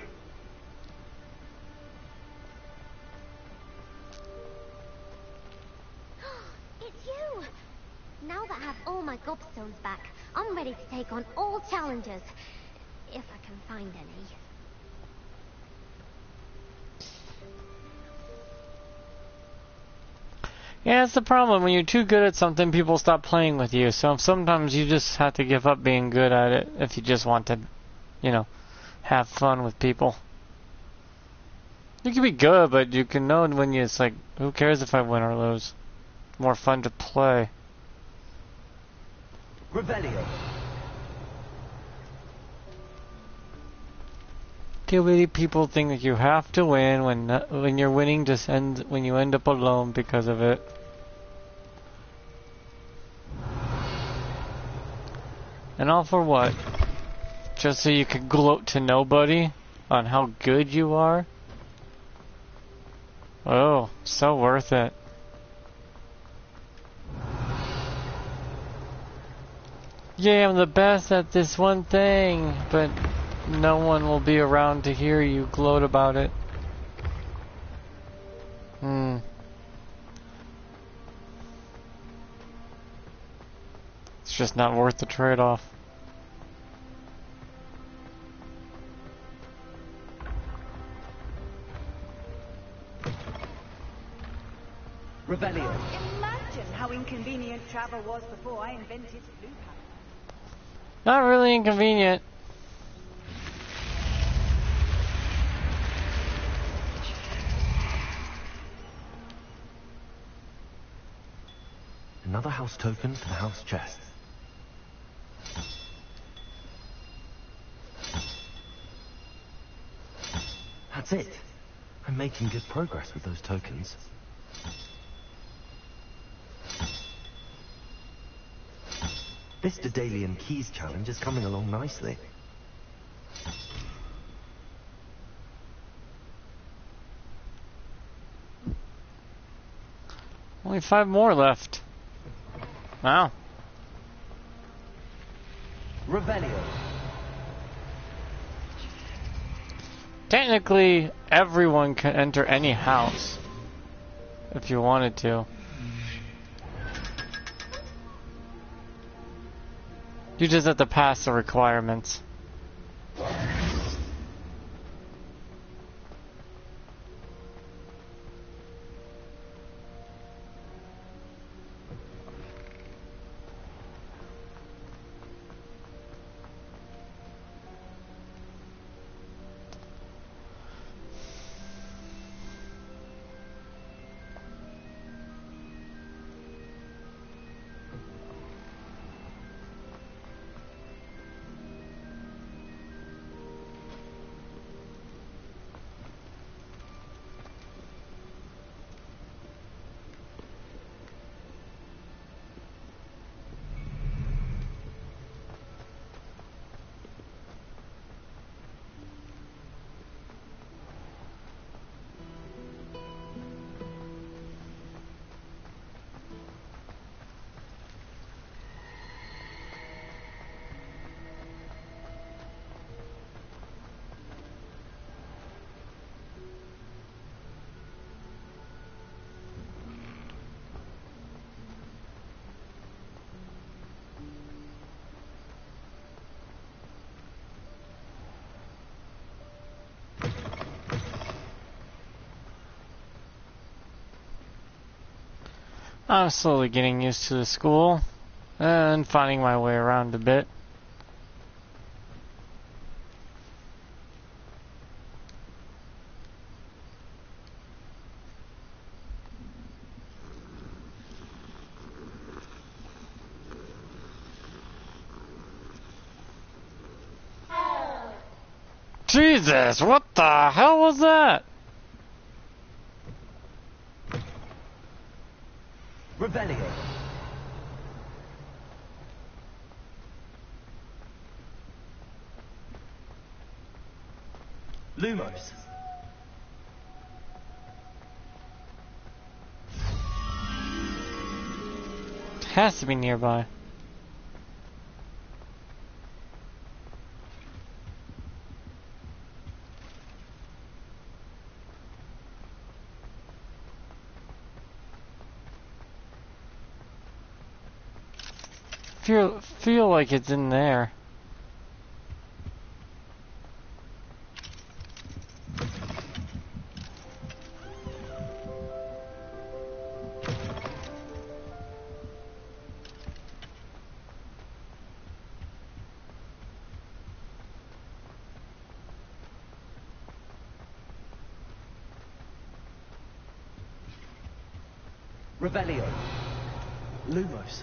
It's you! Now that I have all my gobstones back, I'm ready to take on all challengers. If I can find any. Yeah, it's the problem. When you're too good at something, people stop playing with you. So sometimes you just have to give up being good at it if you just want to, you know, have fun with people. You can be good, but you can know when it's like, who cares if I win or lose? More fun to play. Revelio. Too many people think that you have to win when you're winning just ends when you end up alone because of it. And all for what? Just so you could gloat to nobody on how good you are? Oh, so worth it. Yeah, I'm the best at this one thing, but no one will be around to hear you gloat about it. It's just not worth the trade-off. Revelio. Imagine how inconvenient travel was before I invented blue power. Not really inconvenient. Another house token for the house chest. That's it. I'm making good progress with those tokens. This Daedalian Keys challenge is coming along nicely. Only 5 more left. Wow. Revelio. Technically, everyone can enter any house if you wanted to. You just have to pass the requirements. I'm slowly getting used to the school and finding my way around a bit. Jesus, what the hell was that? Revelio. Lumos. It has to be nearby. Feel like it's in there. Revelio. Lumos.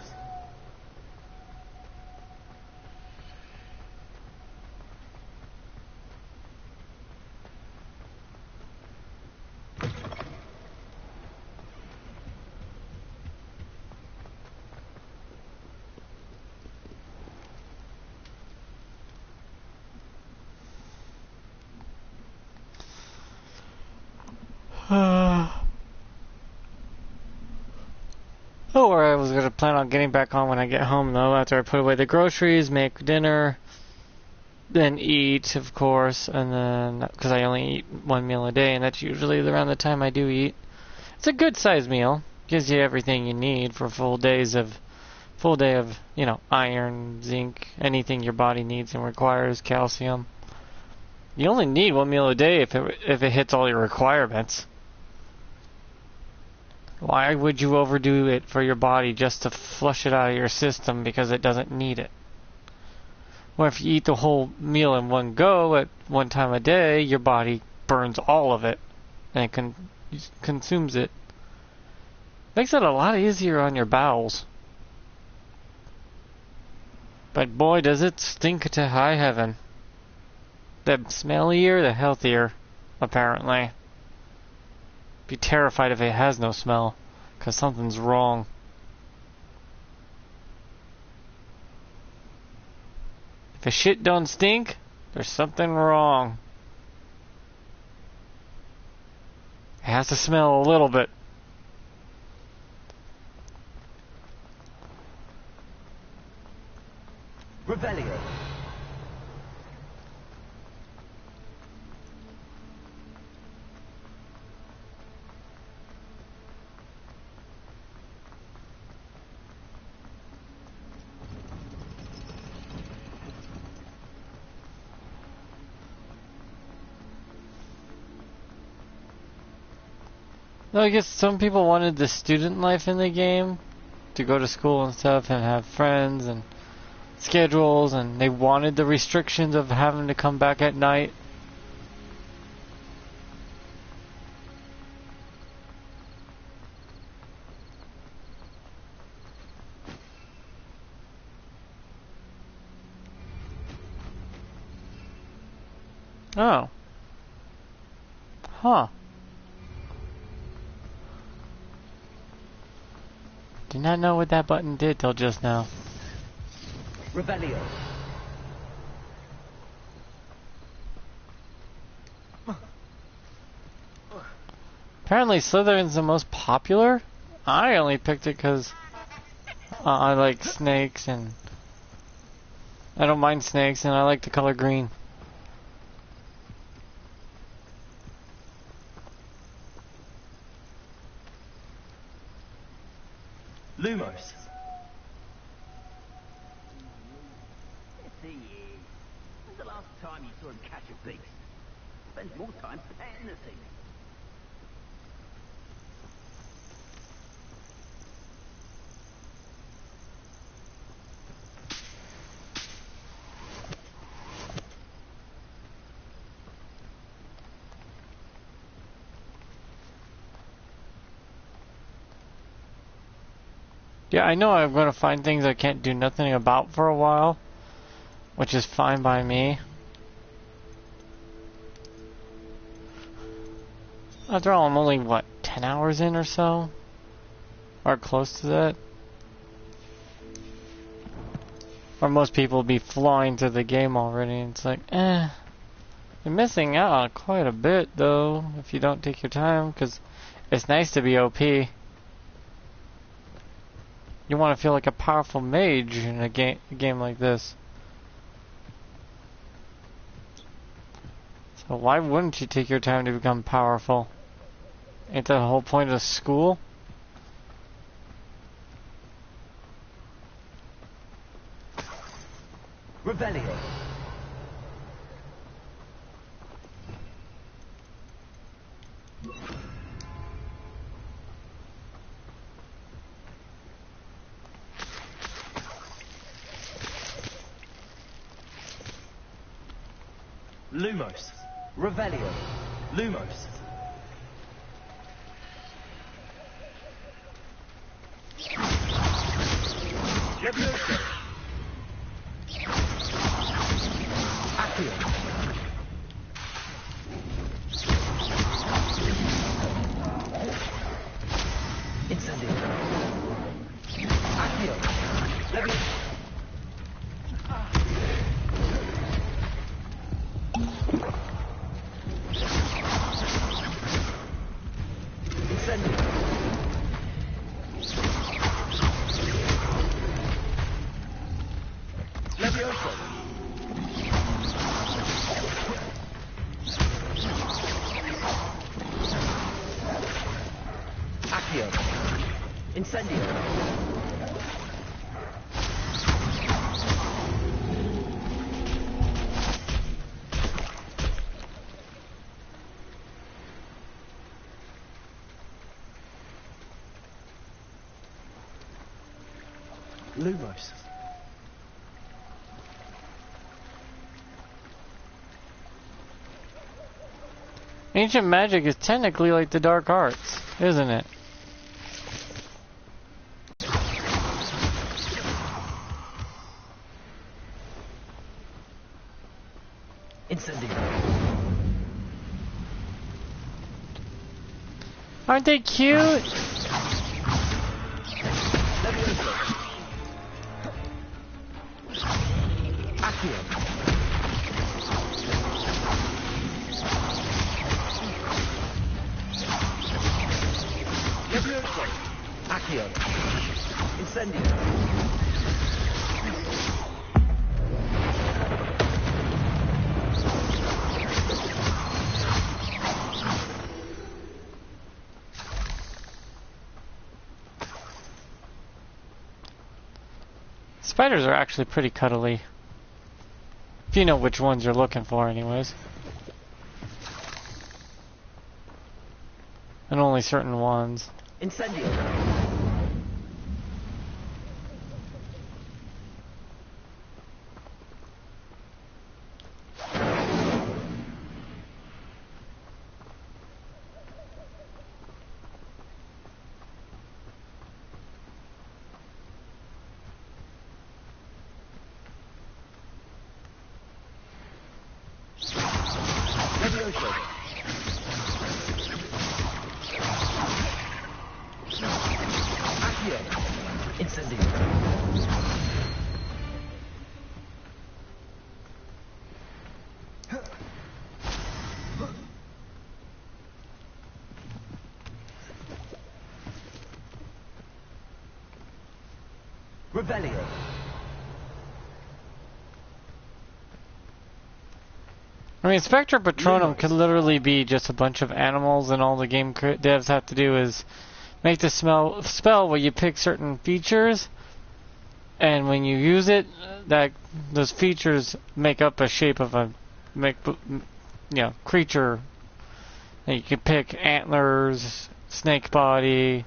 Oh, or I was gonna plan on getting back on when I get home though, after I put away the groceries, make dinner, then eat, of course, and then, because I only eat one meal a day, and that's usually around the time I do eat. It's a good sized meal. Gives you everything you need for full day of, you know, iron, zinc, anything your body needs and requires, calcium. You only need one meal a day if it hits all your requirements. Why would you overdo it for your body just to flush it out of your system because it doesn't need it? Well, if you eat the whole meal in one go at one time a day, your body burns all of it and consumes it. Makes it a lot easier on your bowels. But boy, does it stink to high heaven. The smellier, the healthier, apparently. Be terrified if it has no smell, 'cause something's wrong. If a shit don't stink, there's something wrong. It has to smell a little bit. Revelio. No, I guess some people wanted the student life in the game, to go to school and stuff and have friends and schedules, and they wanted the restrictions of having to come back at night. Oh. Huh. Did not know what that button did till just now. Revelio. Apparently Slytherin's the most popular. I only picked it because I like snakes, and I don't mind snakes, and I like the color green. Lumos. Yes, he is. When's the last time you saw him catch a beast? Spends more time petting the thing. Yeah, I know I'm going to find things I can't do nothing about for a while, which is fine by me. After all, I'm only, what, 10 hours in or so? Or close to that? Or most people will be flying through the game already, and it's like, you're missing out on quite a bit, though, if you don't take your time, because it's nice to be OP. You want to feel like a powerful mage in a game like this. So why wouldn't you take your time to become powerful? Ain't that the whole point of school? Revelio. Lumos. Revelio. Lumos. Levioso. Accio. Incendio. Accio. Levioso. Incendio. Levioso. Accio. Incendio. Lumos. Ancient magic is technically like the dark arts, isn't it? Incendio. Aren't they cute? Levioso. Accio. Levioso. Accio. Incendio. Spiders are actually pretty cuddly. If you know which ones you're looking for, anyways. And only certain ones. Incendio. Levioso. Accio. Incendio. Revelio. I mean, Spectre Patronum could literally be just a bunch of animals, and all the game devs have to do is make the spell where you pick certain features, and when you use it, those features make up a shape of a creature. And you can pick antlers, snake body,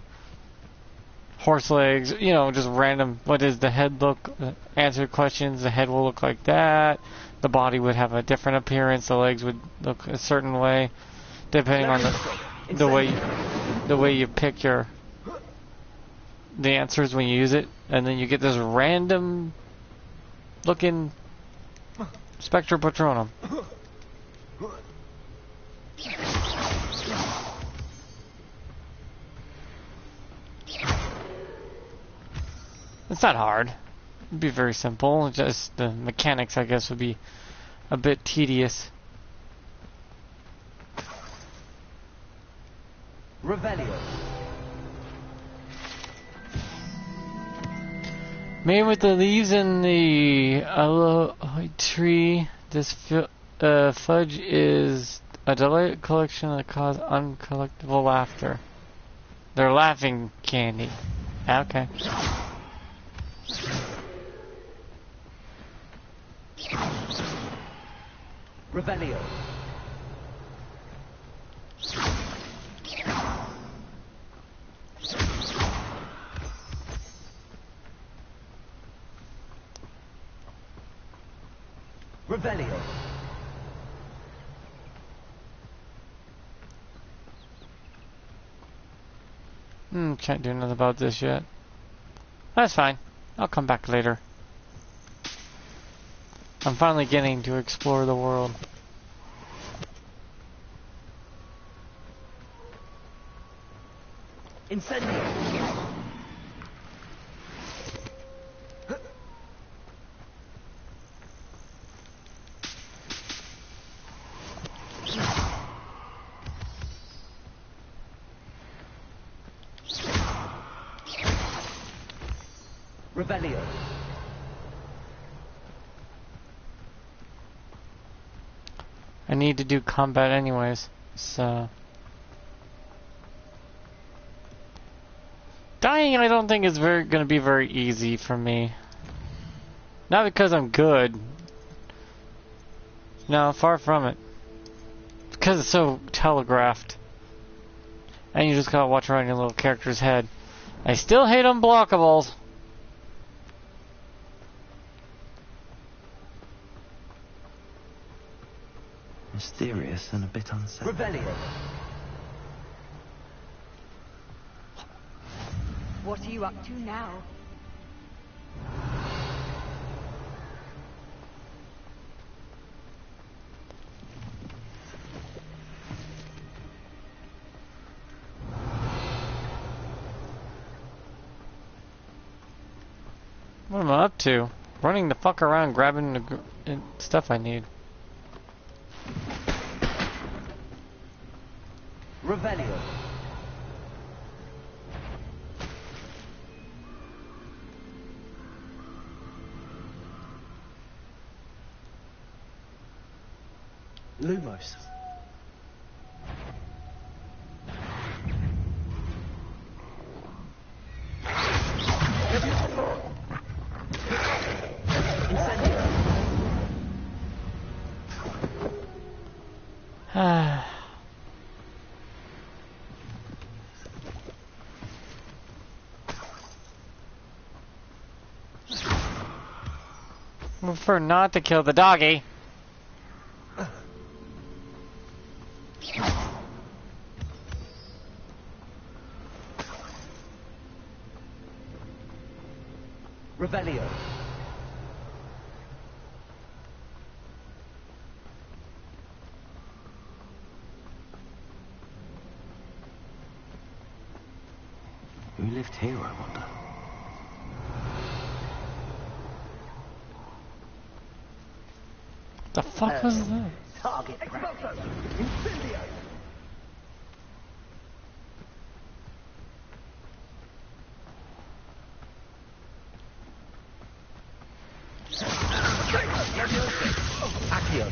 horse legs, just random. What does the head look? Answer questions. The head will look like that. The body would have a different appearance. The legs would look a certain way, depending on the way you pick the answers when you use it, and then you get this random looking Spectre Patronum. It's not hard. It'd be very simple. Just the mechanics, I guess, would be a bit tedious. Revelio. Made with the leaves in the aloe tree, this fudge is a delightful collection that cause uncollectible laughter. They're laughing candy. Okay. Revelio. Revelio. Can't do nothing about this yet. That's fine. I'll come back later. I'm finally getting to explore the world. Incendio. Revelio. I need to do combat anyways, so... Dying, I don't think is gonna be very easy for me. Not because I'm good. No, far from it. Because it's so telegraphed. And you just gotta watch around your little character's head. I still hate unblockables. Mysterious and a bit unsettling. Revelio. What are you up to now? What am I up to? Running the fuck around grabbing the stuff I need. Revelio. Lumos. I prefer not to kill the doggy. Revelio. Who lived here, I wonder? The fuck was that? Target practice. Incendio. Accio.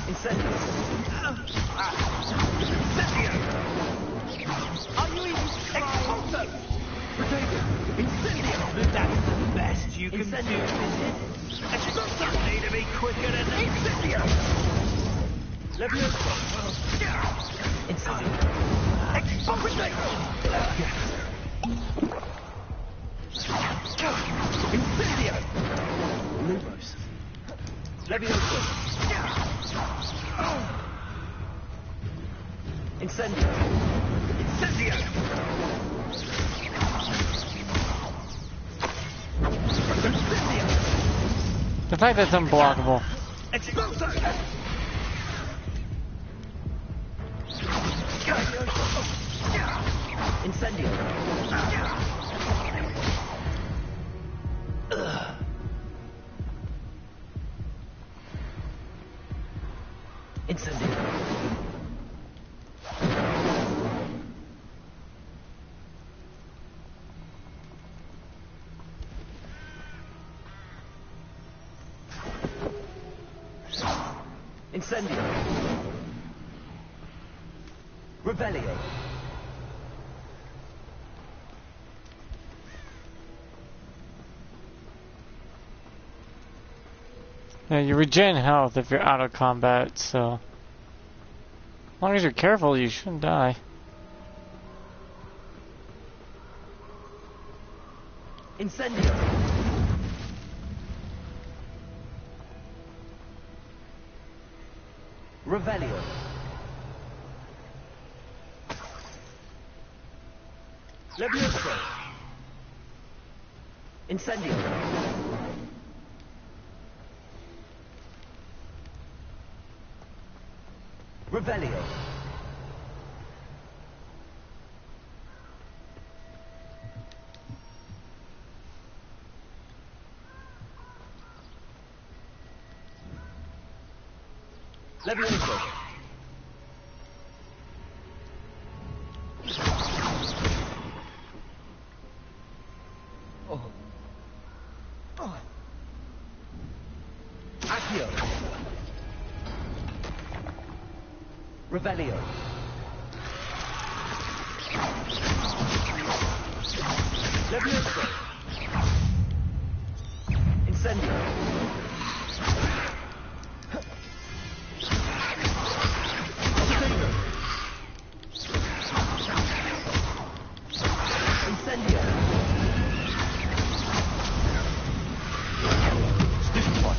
Incendio. Incendio. Are you even Expulso? Incendio. That's the best you can do. Expulso. Need to be quicker than Incendio. Levioso. Incendio. Expulso. Incendio. Lumos. Levioso. Incendio. Incendio. The fact that it's unblockable. Expulso! Incendio! Incendio! Incendio! Revelio! Yeah, you regen health if you're out of combat, so as long as you're careful, you shouldn't die. Incendio! Revelio! Levioso! Incendio! Revelio! Levioso! Accio! Revelio! Levioso! Incendio! Incendio! Stupefy!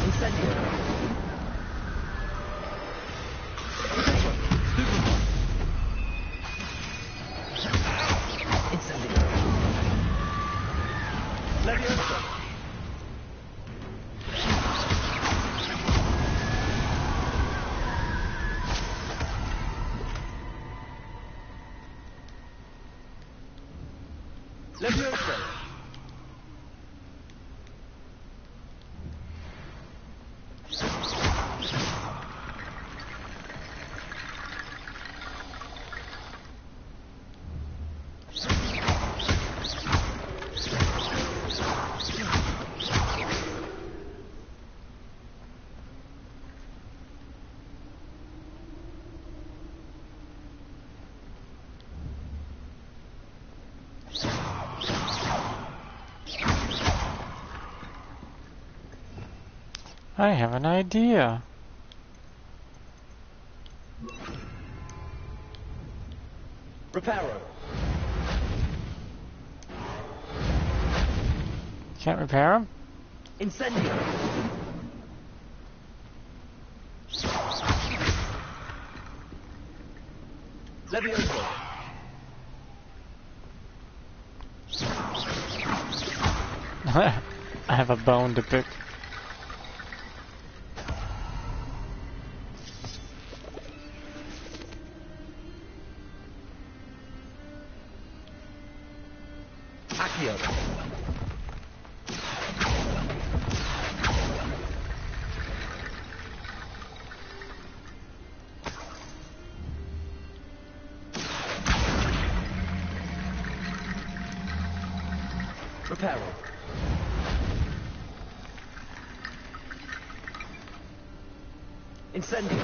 Incendio! Incendio! Levioso! Levioso! I have an idea. Reparo! Can't repair him? Incendio! Levioso! I have a bone to pick. Accio! Reparo! Incendio!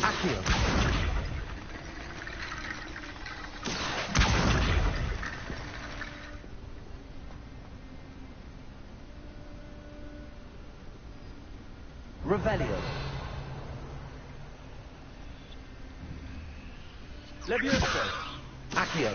Accio! Revelio! Levioso! Accio!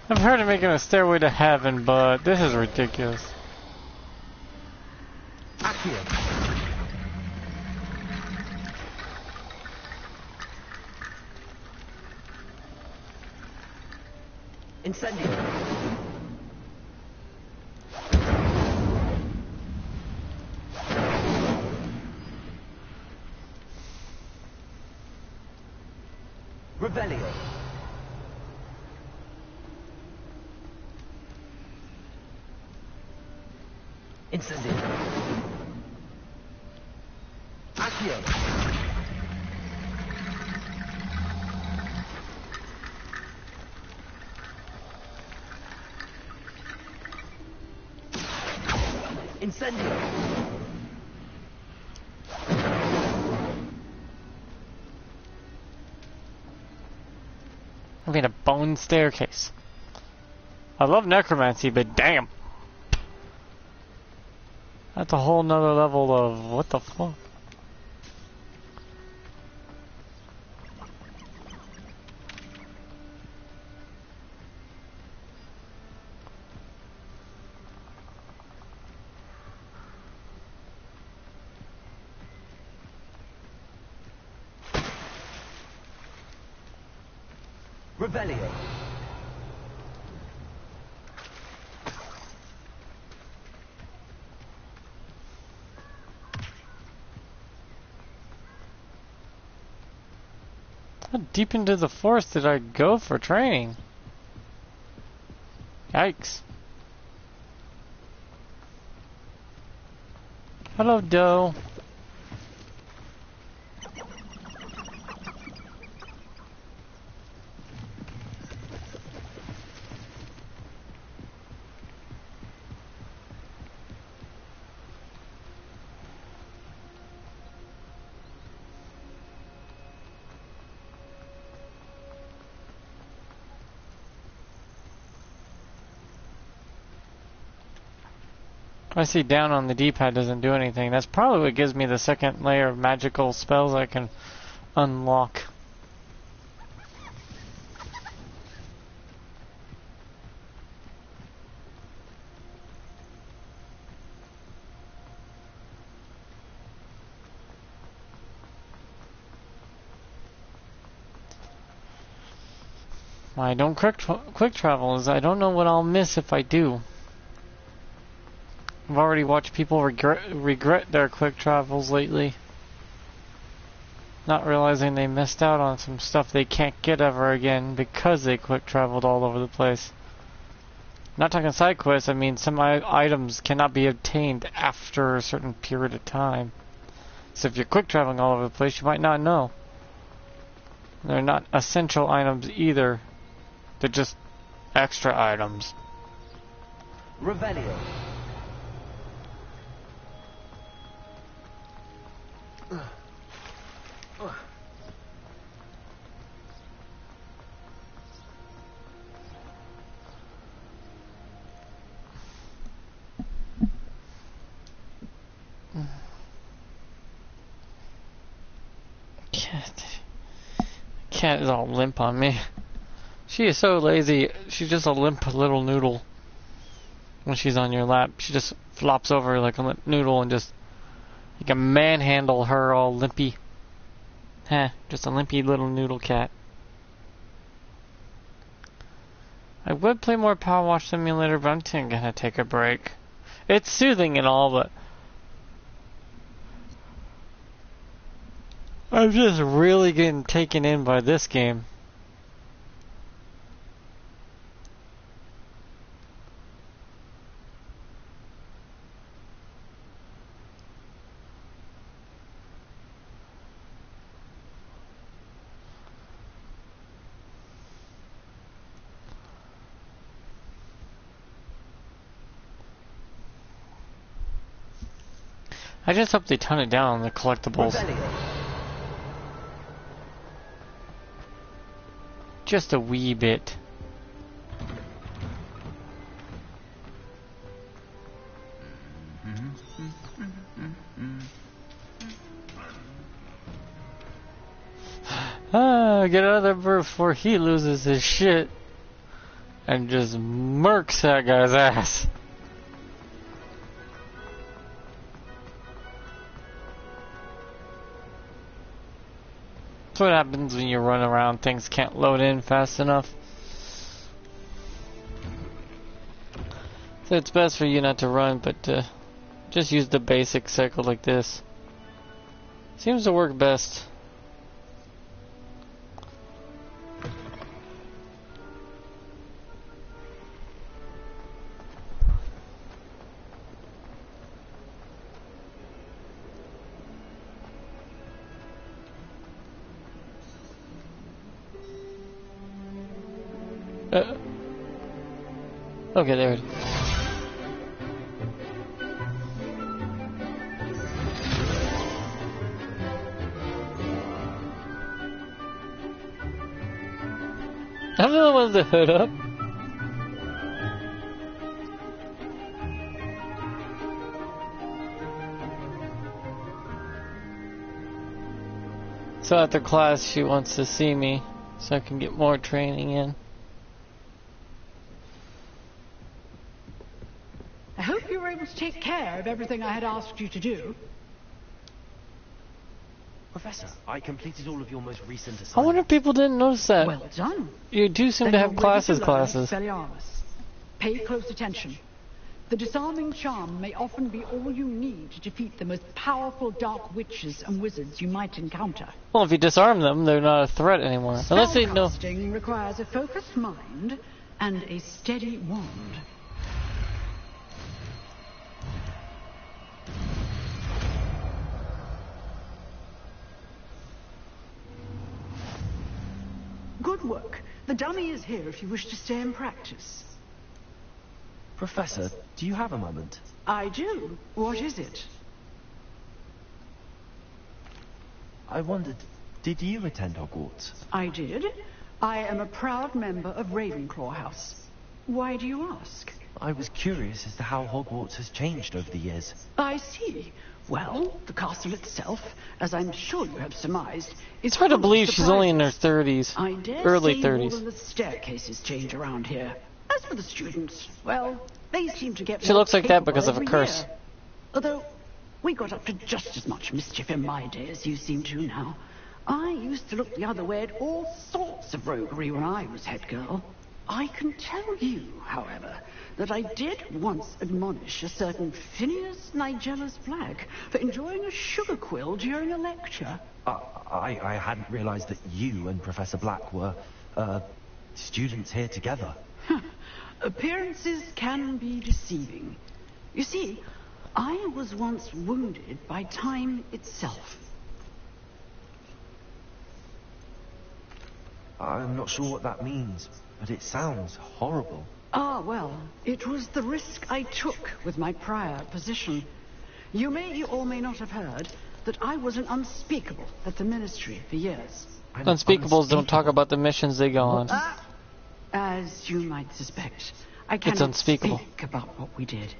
I've heard of making a stairway to heaven, but this is ridiculous. Accio. Incendio. Revelio. Incendio. Accio. Incendio. I mean, a bone staircase. I love necromancy, but damn. That's a whole nother level of what the fuck. Revelio. How deep into the forest did I go for training? Yikes. Hello, doe. I see down on the D-pad doesn't do anything. That's probably what gives me the second layer of magical spells I can unlock. Why I don't quick travel is I don't know what I'll miss if I do. I've already watched people regret their quick travels lately. Not realizing they missed out on some stuff they can't get ever again because they quick traveled all over the place. Not talking side quests, I mean some items cannot be obtained after a certain period of time. So if you're quick traveling all over the place, you might not know. They're not essential items either. They're just extra items. Revelio. Cat is all limp on me. She is so lazy. She's just a limp little noodle. When she's on your lap, she just flops over like a limp noodle and just you can manhandle her all limpy. Heh, just a limpy little noodle cat. I would play more Power Wash Simulator, but I'm gonna take a break. It's soothing and all, but I'm just really getting taken in by this game. I just hope they tone it down on the collectibles. Just a wee bit. Get out of there before he loses his shit. and just murks that guy's ass. That's what happens when you run around. Things can't load in fast enough. So it's best for you not to run, but just use the basic cycle like this. Seems to work best. Okay, there it is. I'm the one with the hood up. So after class, she wants to see me so I can get more training in. I hope you were able to take care of everything I had asked you to do. Professor, I completed all of your most recent assignments. I wonder if people didn't notice that. Well done. You do seem to have classes. Pay close attention. The disarming charm may often be all you need to defeat the most powerful dark witches and wizards you might encounter. Well, if you disarm them, they're not a threat anymore. Unless they know. Spellcasting requires a focused mind and a steady wand. Good work. The dummy is here if you wish to stay and practice. Professor, do you have a moment? I do. What is it? I wondered, did you attend Hogwarts? I did. I am a proud member of Ravenclaw House. Why do you ask? I was curious as to how Hogwarts has changed over the years. I see. Well, the castle itself, as I'm sure you have surmised, it's hard to believe she's only in her 30s. I dare early say 30s. More than the staircases change around here. As for the students, well, they seem to get She looks like that because of a every curse. year. Although, we got up to just as much mischief in my day as you seem to now. I used to look the other way at all sorts of roguery when I was head girl. I can tell you, however, that I did once admonish a certain Phineas Nigella's Black for enjoying a sugar quill during a lecture. I hadn't realized that you and Professor Black were, students here together. Appearances can be deceiving. You see, I was once wounded by time itself. I'm not sure what that means, but it sounds horrible. Ah, well, it was the risk I took with my prior position. You may or may not have heard that I was an unspeakable at the Ministry for years. Unspeakables don't talk about the missions they go on. As you might suspect, I cannot unspeakable. speak about what we did.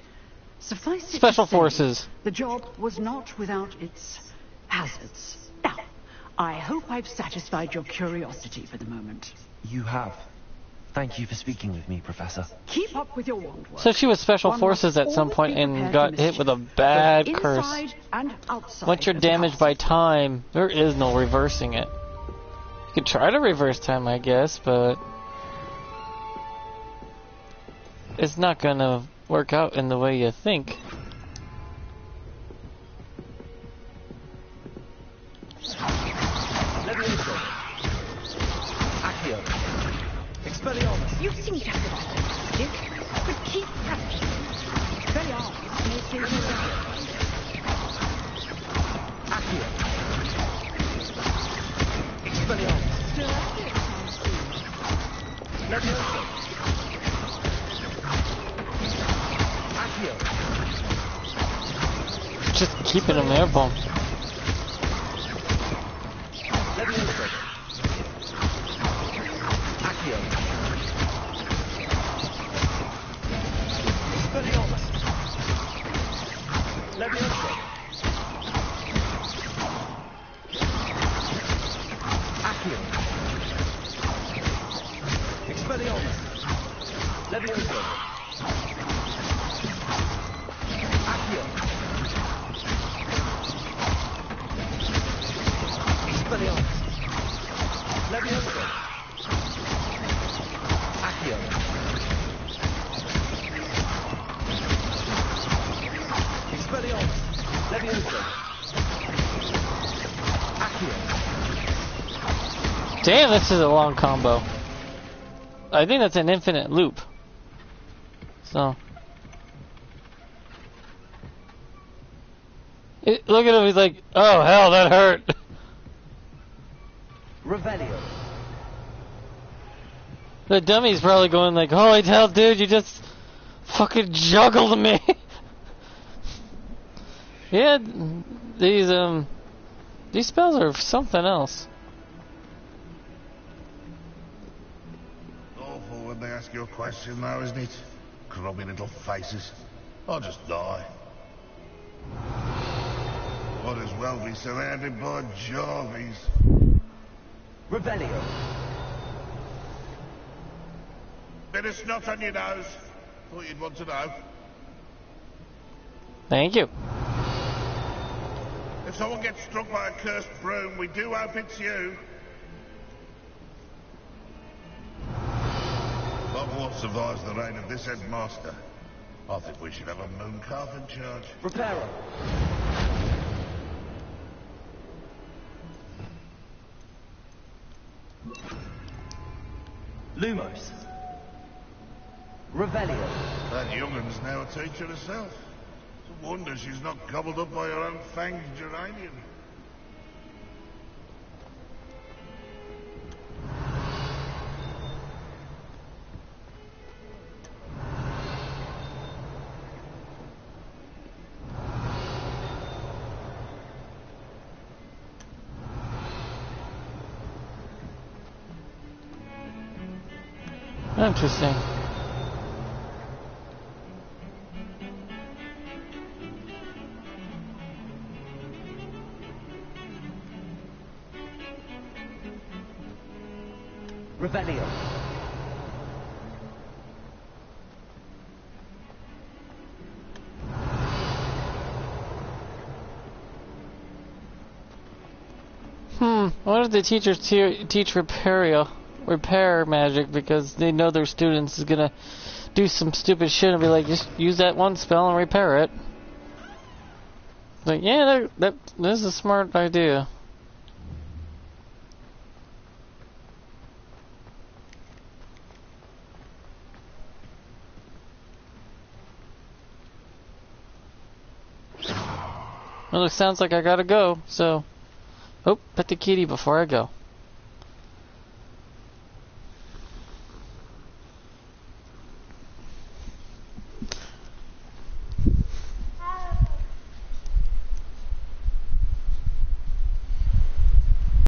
Suffice it Special to say, forces. The job was not without its hazards. Now, I hope I've satisfied your curiosity for the moment. You have. Thank you for speaking with me, Professor. Keep up with your wand work. So she was special One forces must at some always point be and prepared got for hit with a mischief, bad both curse. inside and outside Once you're of the damaged castle. by time, there is no reversing it. You could try to reverse time, I guess, but it's not gonna work out in the way you think. You seem to have the right idea, but keep practicing. Very obvious may save you Accio. Expelliarmus. Still up there, Levioso. Accio. Just keeping them airborne. Levioso. Accio. Expelliarmus. Levioso. Accio. Expelliarmus. Damn, this is a long combo. I think that's an infinite loop. So. Look at him, he's like, oh hell, that hurt. Revelio. The dummy's probably going like, holy hell, dude, you just fucking juggled me. Yeah, these spells are something else. Awful when they ask you a question now, isn't it? Grubby little faces. I'll just die. Might as well be surrounded by Jarvies. Revelio. Bit of snot on your nose. Thought you'd want to know. Thank you. If someone gets struck by a cursed broom, we do hope it's you. Hogwarts survives the reign of this headmaster. I think we should have a moon calf in charge. Reparo. Lumos. Revelio. That youngun's now a teacher herself. It's a wonder she's not gobbled up by her own fanged geranium. Interesting. Revelio. Why did the teachers teach repair magic? Because they know their students is gonna do some stupid shit and be like, just use that one spell and repair it. Like, yeah, that is a smart idea. Well, it sounds like I gotta go, so... Oh, pet the kitty before I go.